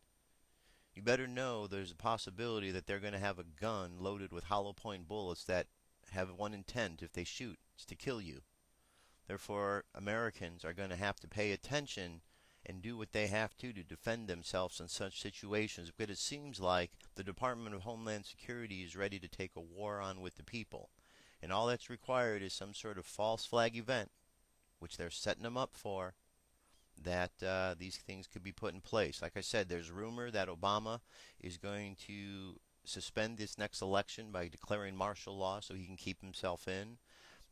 you better know there's a possibility that they're going to have a gun loaded with hollow point bullets that have one intent, if they shoot, it's to kill you. Therefore, Americans are going to have to pay attention and do what they have to defend themselves in such situations, because it seems like the Department of Homeland Security is ready to take a war on with the people. And all that's required is some sort of false flag event, which they're setting them up for, that these things could be put in place. Like I said, there's rumor that Obama is going to suspend this next election by declaring martial law so he can keep himself in.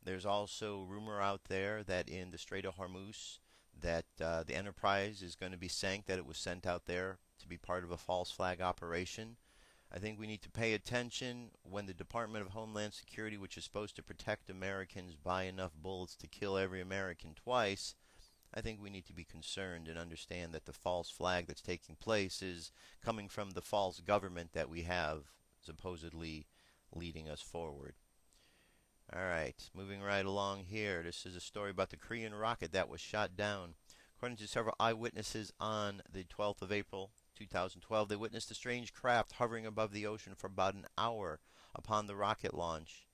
There's also rumor out there that in the Strait of Hormuz that the Enterprise is going to be sank, that it was sent out there to be part of a false flag operation. I think we need to pay attention when the Department of Homeland Security, which is supposed to protect Americans, buy enough bullets to kill every American twice. I think we need to be concerned and understand that the false flag that's taking place is coming from the false government that we have supposedly leading us forward. Alright, moving right along here. This is a story about the Korean rocket that was shot down. According to several eyewitnesses on the 12th of April, 2012, they witnessed a strange craft hovering above the ocean for about an hour upon the rocket launch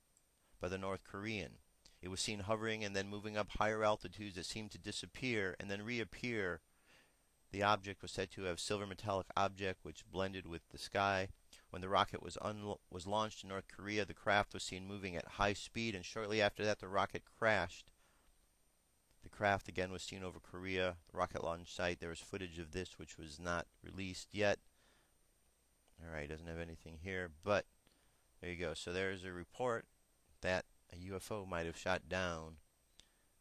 by the North Korean. It was seen hovering and then moving up higher altitudes that seemed to disappear and then reappear. The object was said to have silver metallic object which blended with the sky. When the rocket was launched in North Korea, the craft was seen moving at high speed, and shortly after that the rocket crashed. The craft again was seen over Korea, the rocket launch site. There was footage of this which was not released yet. Alright, doesn't have anything here, but there you go. So there's a report that a UFO might have shot down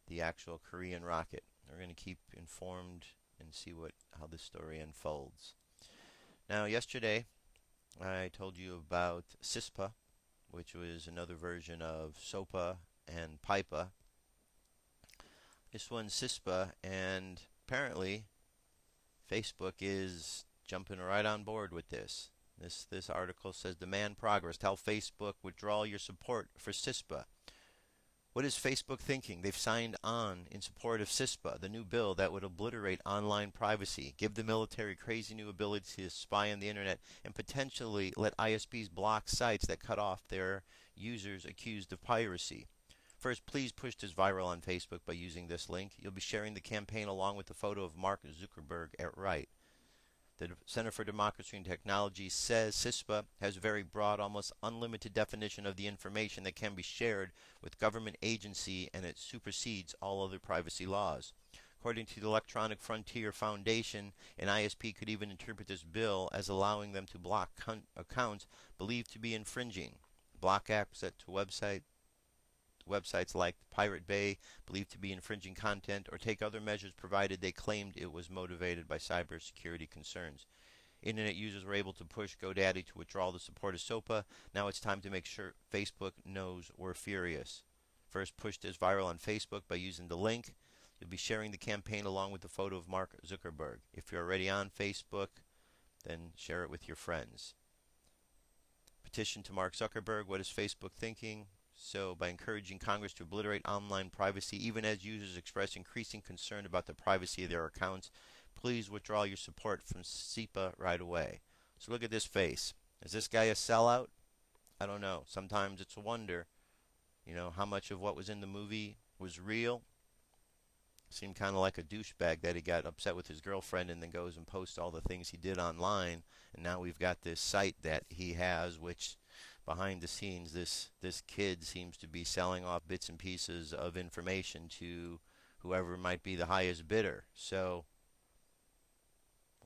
the actual Korean rocket. We're going to keep informed and see how this story unfolds. Now, yesterday I told you about CISPA, which was another version of SOPA and PIPA. This one's CISPA, and apparently Facebook is jumping right on board with this. This article says, demand progress. Tell Facebook withdraw your support for CISPA. What is Facebook thinking? They've signed on in support of CISPA, the new bill that would obliterate online privacy, give the military crazy new ability to spy on the internet, and potentially let ISPs block sites that cut off their users accused of piracy. First, please push this viral on Facebook by using this link. You'll be sharing the campaign along with the photo of Mark Zuckerberg at right. The Center for Democracy and Technology says CISPA has a very broad, almost unlimited definition of the information that can be shared with government agency, and it supersedes all other privacy laws. According to the Electronic Frontier Foundation, an ISP could even interpret this bill as allowing them to block accounts believed to be infringing, block access to websites like Pirate Bay believed to be infringing content, or take other measures provided they claimed it was motivated by cybersecurity concerns. Internet users were able to push GoDaddy to withdraw the support of SOPA. Now it's time to make sure Facebook knows we're furious. First, push this viral on Facebook by using the link. You'll be sharing the campaign along with the photo of Mark Zuckerberg. If you're already on Facebook, then share it with your friends. Petition to Mark Zuckerberg. What is Facebook thinking? So, by encouraging Congress to obliterate online privacy, even as users express increasing concern about the privacy of their accounts, please withdraw your support from CIPA right away. So look at this face. Is this guy a sellout? I don't know. Sometimes it's a wonder, how much of what was in the movie was real. Seemed kind of like a douchebag that he got upset with his girlfriend and then goes and posts all the things he did online. And now we've got this site that he has, which behind the scenes, this kid seems to be selling off bits and pieces of information to whoever might be the highest bidder. So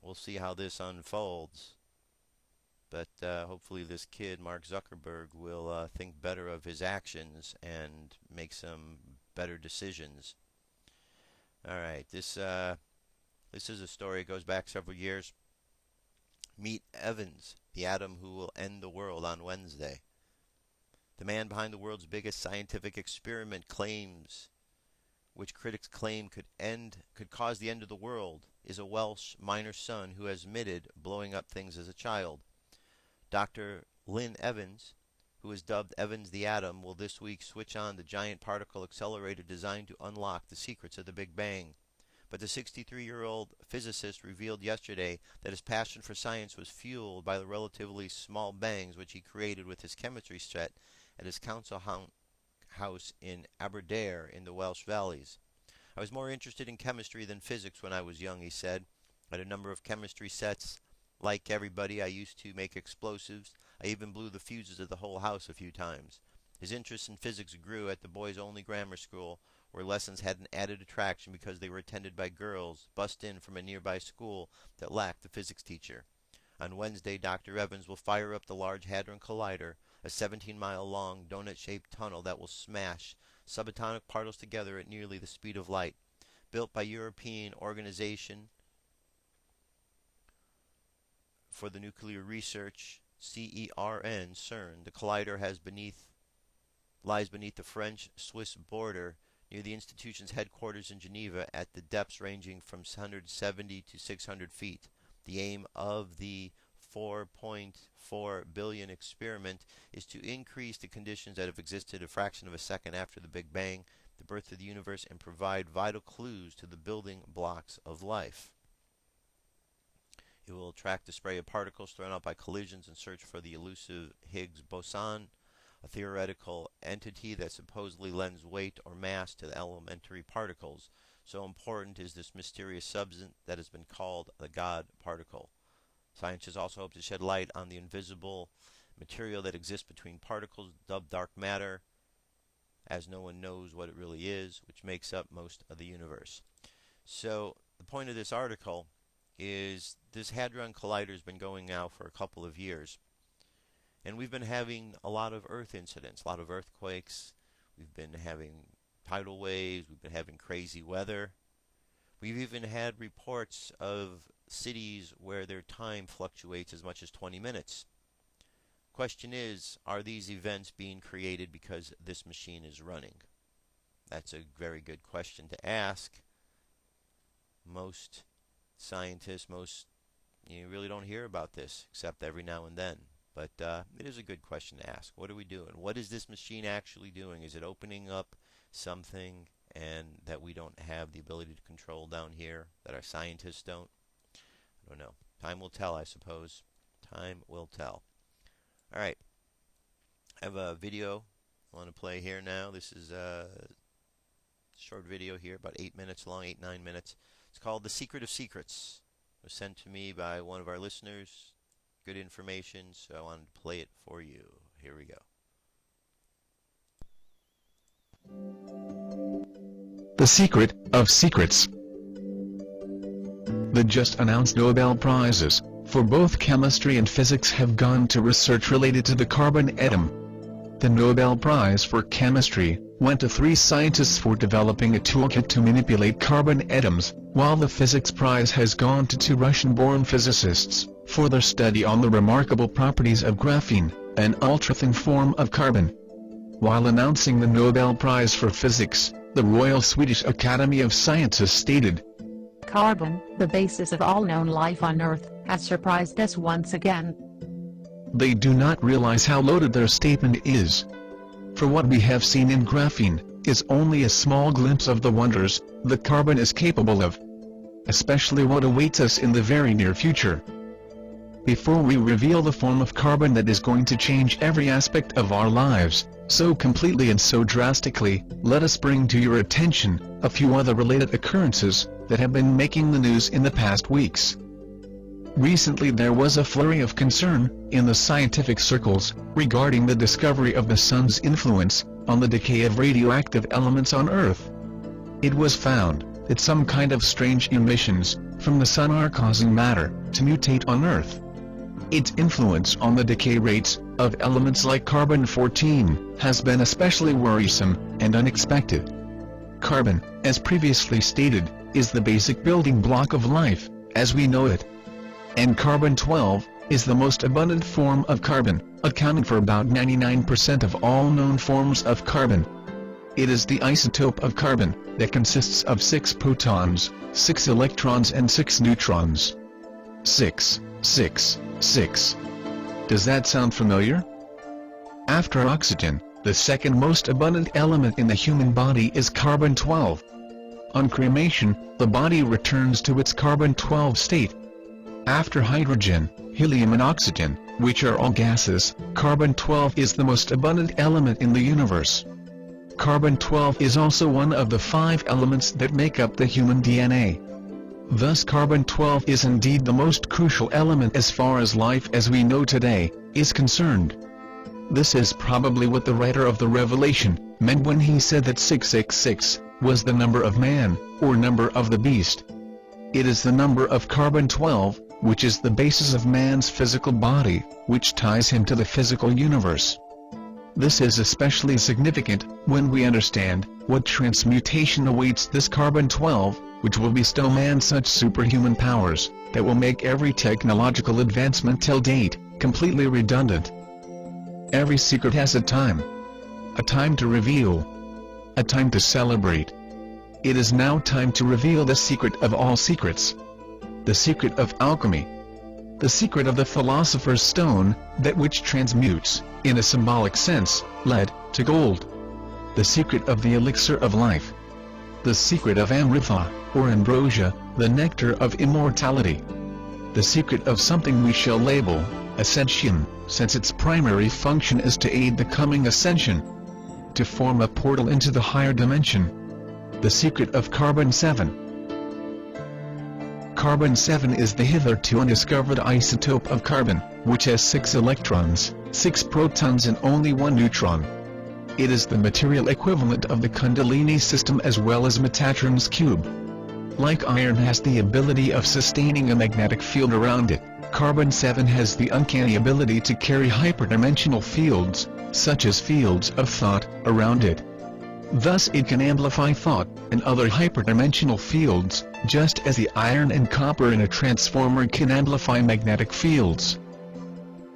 we'll see how this unfolds. But hopefully this kid, Mark Zuckerberg, will think better of his actions and make some better decisions. All right, this is a story that goes back several years. Meet Evans, the atom who will end the world on Wednesday. The man behind the world's biggest scientific experiment which critics claim could cause the end of the world, is a Welsh miner son who has admitted blowing up things as a child. Dr. Lynn Evans, who is dubbed Evans the Atom, will this week switch on the giant particle accelerator designed to unlock the secrets of the Big Bang. But the 63-year-old physicist revealed yesterday that his passion for science was fueled by the relatively small bangs which he created with his chemistry set at his council house in Aberdare in the Welsh Valleys. I was more interested in chemistry than physics when I was young, he said. I had a number of chemistry sets. Like everybody, I used to make explosives. I even blew the fuses of the whole house a few times. His interest in physics grew at the boys-only grammar school, where lessons had an added attraction because they were attended by girls bussed in from a nearby school that lacked a physics teacher. On Wednesday, Dr. Evans will fire up the Large Hadron Collider, a 17-mile-long donut-shaped tunnel that will smash subatomic particles together at nearly the speed of light. Built by European Organization for the Nuclear Research, CERN, the collider lies beneath the French-Swiss border near the institution's headquarters in Geneva at the depths ranging from 170 to 600 feet. The aim of the 4.4 billion experiment is to increase the conditions that have existed a fraction of a second after the Big Bang, the birth of the universe, and provide vital clues to the building blocks of life. It will track the spray of particles thrown out by collisions and search for the elusive Higgs boson, a theoretical entity that supposedly lends weight or mass to the elementary particles. So important is this mysterious substance that has been called the God particle. Scientists also hope to shed light on the invisible material that exists between particles, dubbed dark matter, as no one knows what it really is, which makes up most of the universe. So the point of this article is this Hadron Collider has been going now for a couple of years. And we've been having a lot of Earth incidents, a lot of earthquakes. We've been having tidal waves. We've been having crazy weather. We've even had reports of cities where their time fluctuates as much as 20 minutes. Question is, are these events being created because this machine is running? That's a very good question to ask. Most scientists, you really don't hear about this except every now and then. But it is a good question to ask. What are we doing? What is this machine actually doing? Is it opening up something and that we don't have the ability to control down here, that our scientists don't? I don't know. Time will tell, I suppose. Time will tell. All right. I have a video I want to play here now. This is a short video here, about 8 minutes long, 8-9 minutes. It's called The Secret of Secrets. It was sent to me by one of our listeners. Good information, so I wanted to play it for you. Here we go. The Secret of Secrets. The just announced Nobel Prizes for both chemistry and physics have gone to research related to the carbon atom. The Nobel Prize for Chemistry went to 3 scientists for developing a toolkit to manipulate carbon atoms, while the Physics Prize has gone to 2 Russian-born physicists for their study on the remarkable properties of graphene, an ultra-thin form of carbon. While announcing the Nobel Prize for Physics, the Royal Swedish Academy of Sciences stated, "Carbon, the basis of all known life on Earth, has surprised us once again." They do not realize how loaded their statement is. For what we have seen in graphene is only a small glimpse of the wonders that carbon is capable of, especially what awaits us in the very near future. Before we reveal the form of carbon that is going to change every aspect of our lives, so completely and so drastically, let us bring to your attention a few other related occurrences that have been making the news in the past weeks. Recently there was a flurry of concern in the scientific circles regarding the discovery of the sun's influence on the decay of radioactive elements on Earth. It was found that some kind of strange emissions from the sun are causing matter to mutate on Earth. Its influence on the decay rates of elements like carbon-14 has been especially worrisome and unexpected. Carbon, as previously stated, is the basic building block of life, as we know it. And carbon-12 is the most abundant form of carbon, accounting for about 99% of all known forms of carbon. It is the isotope of carbon that consists of 6 protons, 6 electrons and 6 neutrons. 6, 6, 6. Does that sound familiar? After oxygen, the second most abundant element in the human body is carbon-12. On cremation, the body returns to its carbon-12 state. After hydrogen, helium and oxygen, which are all gases, carbon-12 is the most abundant element in the universe. Carbon-12 is also one of the 5 elements that make up the human DNA. Thus carbon-12 is indeed the most crucial element as far as life as we know today is concerned. This is probably what the writer of the Revelation meant when he said that 666 was the number of man, or number of the beast. It is the number of carbon-12, which is the basis of man's physical body, which ties him to the physical universe. This is especially significant when we understand what transmutation awaits this carbon-12, which will bestow man such superhuman powers that will make every technological advancement till date completely redundant. Every secret has a time to reveal, a time to celebrate. It is now time to reveal the secret of all secrets, the secret of alchemy, the secret of the philosopher's stone, that which transmutes, in a symbolic sense, lead to gold, the secret of the elixir of life, the secret of amrita, or ambrosia, the nectar of immortality, the secret of something we shall label ascension, since its primary function is to aid the coming ascension, to form a portal into the higher dimension, the secret of carbon-7. Carbon-7 is the hitherto undiscovered isotope of carbon, which has 6 electrons, 6 protons and only 1 neutron. It is the material equivalent of the Kundalini system as well as Metatron's cube. Like iron has the ability of sustaining a magnetic field around it, carbon-7 has the uncanny ability to carry hyperdimensional fields, such as fields of thought, around it. Thus it can amplify thought and other hyperdimensional fields, just as the iron and copper in a transformer can amplify magnetic fields.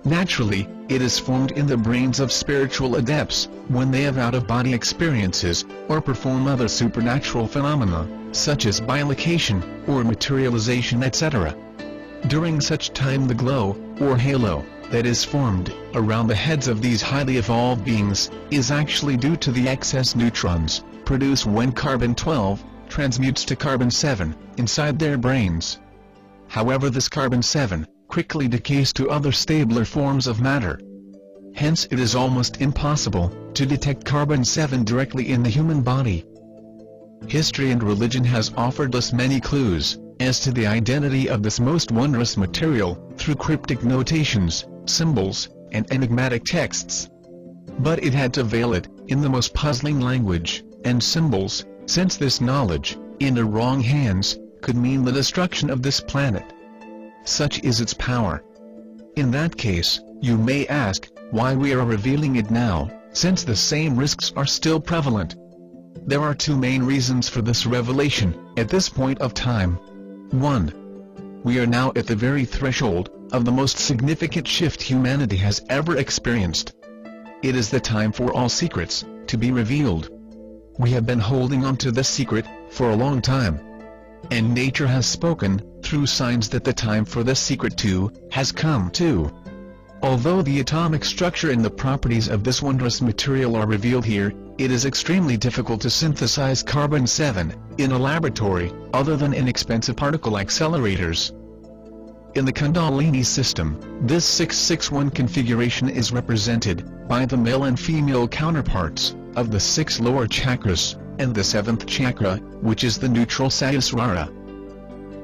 Naturally, it is formed in the brains of spiritual adepts, when they have out-of-body experiences, or perform other supernatural phenomena, such as bilocation, or materialization etc. During such time the glow, or halo, that is formed around the heads of these highly evolved beings, is actually due to the excess neutrons produced when carbon-12 transmutes to carbon-7 inside their brains. However, this carbon-7 quickly decays to other stabler forms of matter. Hence it is almost impossible to detect carbon-7 directly in the human body. History and religion has offered us many clues as to the identity of this most wondrous material, through cryptic notations, symbols, and enigmatic texts. But it had to veil it in the most puzzling language and symbols, since this knowledge, in the wrong hands, could mean the destruction of this planet. Such is its power. In that case, you may ask, why we are revealing it now, since the same risks are still prevalent. There are 2 main reasons for this revelation, at this point of time. 1. We are now at the very threshold of the most significant shift humanity has ever experienced. It is the time for all secrets to be revealed. We have been holding on to this secret for a long time. And nature has spoken, through signs, that the time for this secret too has come too. Although the atomic structure and the properties of this wondrous material are revealed here, it is extremely difficult to synthesize carbon-7 in a laboratory, other than inexpensive particle accelerators. In the Kundalini system, this 661 configuration is represented by the male and female counterparts of the 6 lower chakras, and the 7th chakra, which is the neutral Sahasrara.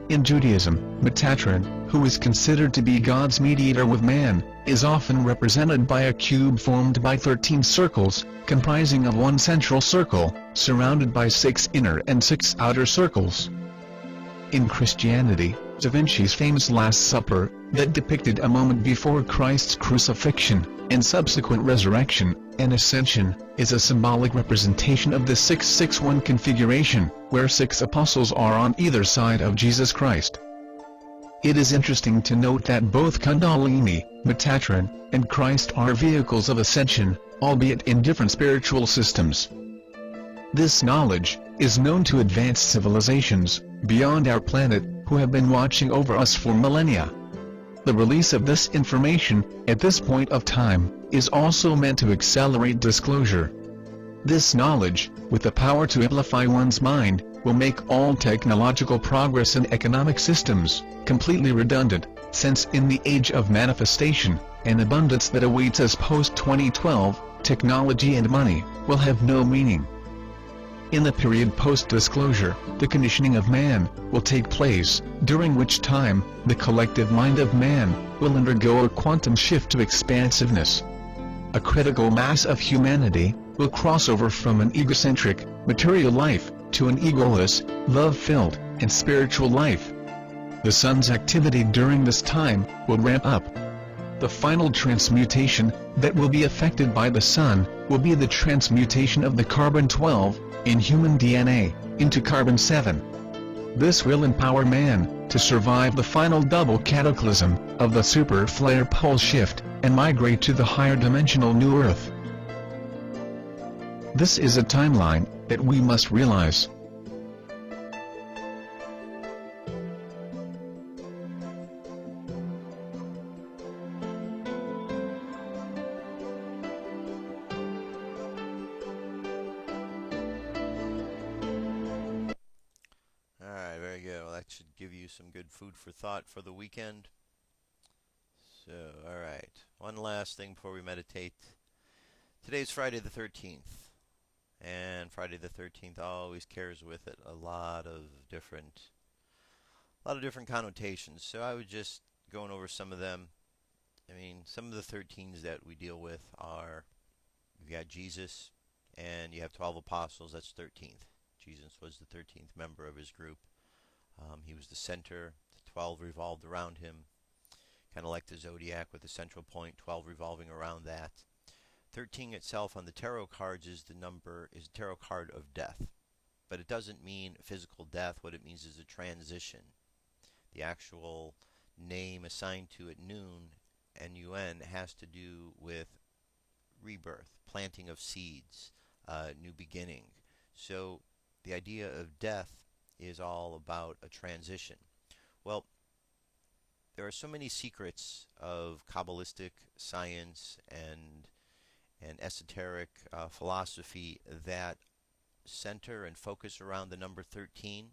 In Judaism, Metatron, who is considered to be God's mediator with man, is often represented by a cube formed by 13 circles, comprising of 1 central circle, surrounded by 6 inner and 6 outer circles. In Christianity, Da Vinci's famous Last Supper, that depicted a moment before Christ's crucifixion, and subsequent resurrection and ascension, is a symbolic representation of the 661 configuration, where 6 apostles are on either side of Jesus Christ. It is interesting to note that both Kundalini, Metatron, and Christ are vehicles of ascension, albeit in different spiritual systems. This knowledge is known to advanced civilizations beyond our planet, who have been watching over us for millennia. The release of this information, at this point of time, is also meant to accelerate disclosure. This knowledge, with the power to amplify one's mind, will make all technological progress in economic systems completely redundant, since in the age of manifestation and abundance that awaits us post-2012, technology and money, will have no meaning. In the period post-disclosure, the conditioning of man will take place, during which time, the collective mind of man will undergo a quantum shift to expansiveness. A critical mass of humanity will cross over from an egocentric, material life, to an egoless, love-filled, and spiritual life. The sun's activity during this time will ramp up. The final transmutation that will be affected by the sun will be the transmutation of the carbon-12 in human DNA into carbon-7. This will empower man to survive the final double cataclysm of the super flare pole shift and migrate to the higher dimensional new Earth. This is a timeline that we must realize. Alright, very good. Well, that should give you some good food for thought for the weekend. So, alright. One last thing before we meditate. Today's Friday the 13th. And Friday the 13th always carries with it a lot of different connotations. So I was just going over some of them. I mean, some of the 13s that we deal with are, you got Jesus, and you have 12 apostles, that's 13th. Jesus was the 13th member of his group. He was the center. The 12 revolved around him, kind of like the zodiac with the central point, 12 revolving around that. 13 itself on the tarot cards is a tarot card of death. But it doesn't mean physical death. What it means is a transition. The actual name assigned to it, Nun, N-U-N, has to do with rebirth, planting of seeds, new beginning. So the idea of death is all about a transition. Well, there are so many secrets of Kabbalistic science and esoteric philosophy that center and focus around the number 13,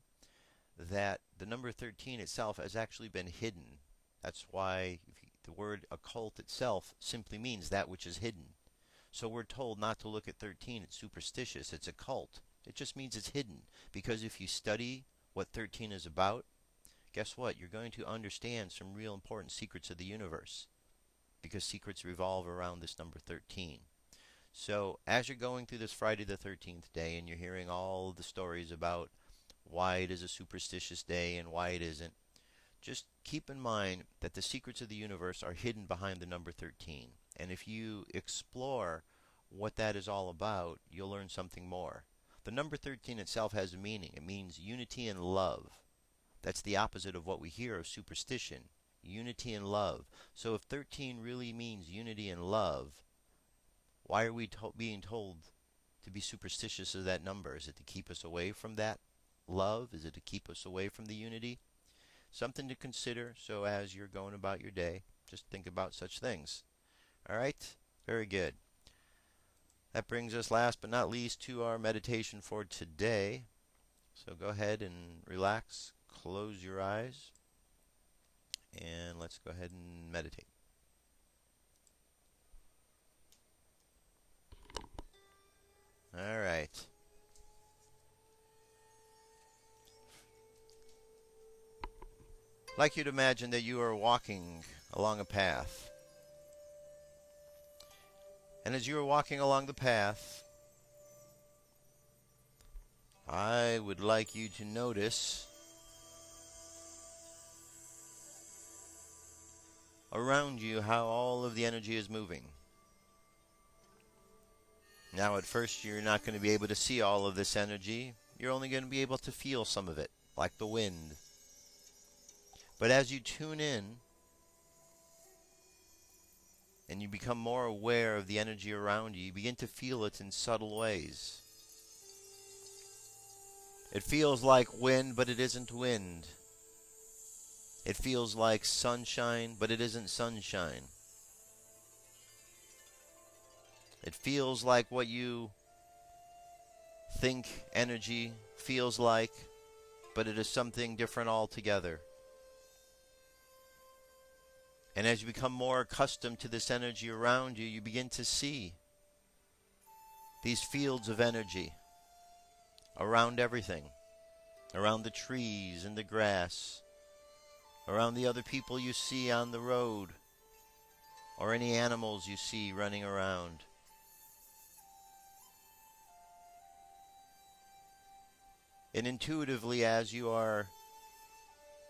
that the number 13 itself has actually been hidden. That's why the word occult itself simply means that which is hidden. So we're told not to look at 13, it's superstitious, it's occult. It just means it's hidden, because if you study what 13 is about, guess what? You're going to understand some real important secrets of the universe, because secrets revolve around this number 13. So as you're going through this Friday the 13th day and you're hearing all the stories about why it is a superstitious day and why it isn't, just keep in mind that the secrets of the universe are hidden behind the number 13. And if you explore what that is all about, you'll learn something more. The number 13 itself has a meaning. It means unity and love. That's the opposite of what we hear of superstition. Unity and love. So if 13 really means unity and love, why are we being told to be superstitious of that number? Is it to keep us away from that love? Is it to keep us away from the unity? Something to consider. So as you're going about your day, just think about such things. All right? Very good. That brings us last but not least to our meditation for today. So go ahead and relax, close your eyes, and let's go ahead and meditate. All right. I'd like you to imagine that you are walking along a path. And as you are walking along the path, I would like you to notice around you how all of the energy is moving. Now at first you're not going to be able to see all of this energy. You're only going to be able to feel some of it, like the wind. But as you tune in, and you become more aware of the energy around you, you begin to feel it in subtle ways. It feels like wind, but it isn't wind. It feels like sunshine, but it isn't sunshine. It feels like what you think energy feels like, but it is something different altogether. And as you become more accustomed to this energy around you, you begin to see these fields of energy around everything, around the trees and the grass, around the other people you see on the road, or any animals you see running around. And intuitively, as you are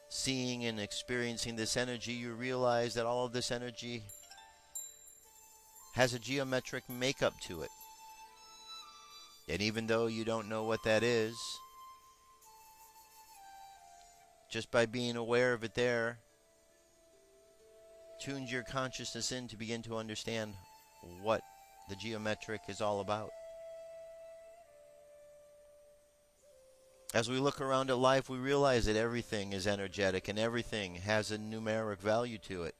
seeing and experiencing this energy, you realize that all of this energy has a geometric makeup to it. And even though you don't know what that is, just by being aware of it there, tunes your consciousness in to begin to understand what the geometric is all about. As we look around at life, we realize that everything is energetic and everything has a numeric value to it.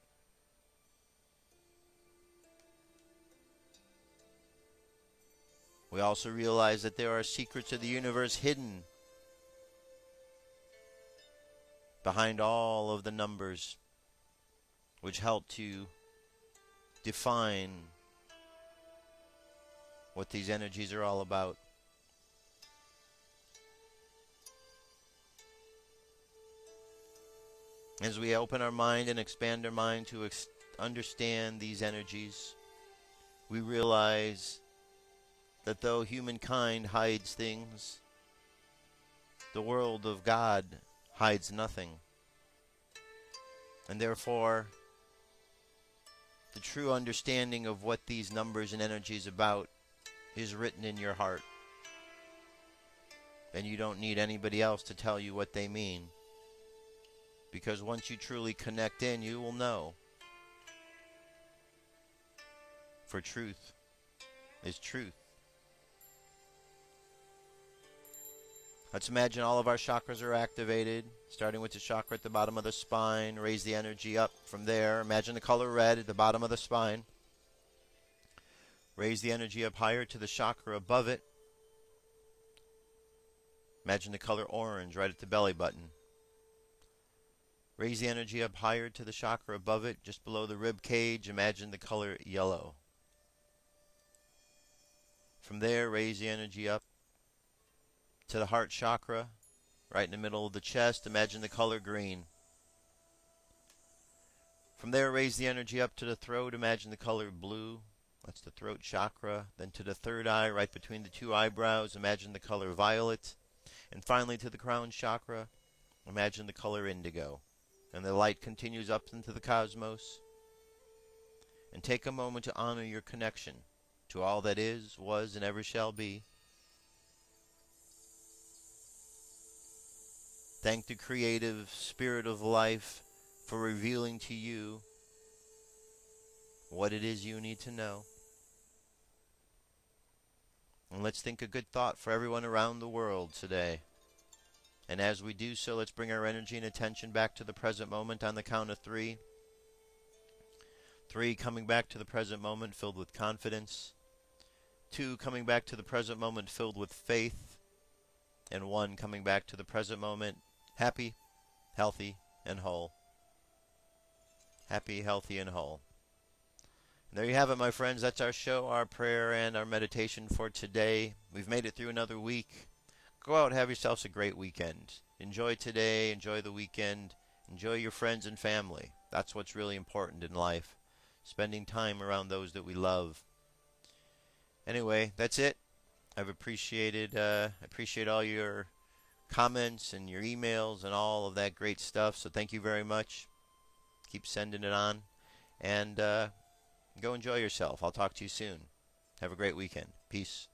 We also realize that there are secrets of the universe hidden behind all of the numbers, which help to define what these energies are all about. As we open our mind and expand our mind to understand these energies, we realize that though humankind hides things, the world of God hides nothing. And therefore, the true understanding of what these numbers and energies about is written in your heart. And you don't need anybody else to tell you what they mean. Because once you truly connect in, you will know. For truth is truth. Let's imagine all of our chakras are activated, starting with the chakra at the bottom of the spine. Raise the energy up from there. Imagine the color red at the bottom of the spine. Raise the energy up higher to the chakra above it. Imagine the color orange right at the belly button. Raise the energy up higher to the chakra above it, just below the rib cage. Imagine the color yellow. From there, raise the energy up to the heart chakra, right in the middle of the chest. Imagine the color green. From there, raise the energy up to the throat. Imagine the color blue. That's the throat chakra. Then to the third eye, right between the two eyebrows. Imagine the color violet. And finally to the crown chakra. Imagine the color indigo. And the light continues up into the cosmos. And take a moment to honor your connection to all that is, was, and ever shall be. Thank the creative spirit of life for revealing to you what it is you need to know. And let's think a good thought for everyone around the world today. And as we do so, let's bring our energy and attention back to the present moment on the count of 3. 3, coming back to the present moment filled with confidence. 2, coming back to the present moment filled with faith. And 1, coming back to the present moment happy, healthy, and whole. Happy, healthy, and whole. And there you have it, my friends. That's our show, our prayer, and our meditation for today. We've made it through another week. Go out and have yourselves a great weekend. Enjoy today, enjoy the weekend, enjoy your friends and family. That's what's really important in life. Spending time around those that we love. Anyway, that's it. I've appreciated appreciate all your comments and your emails and all of that great stuff. So thank you very much. Keep sending it on. And go enjoy yourself. I'll talk to you soon. Have a great weekend. Peace.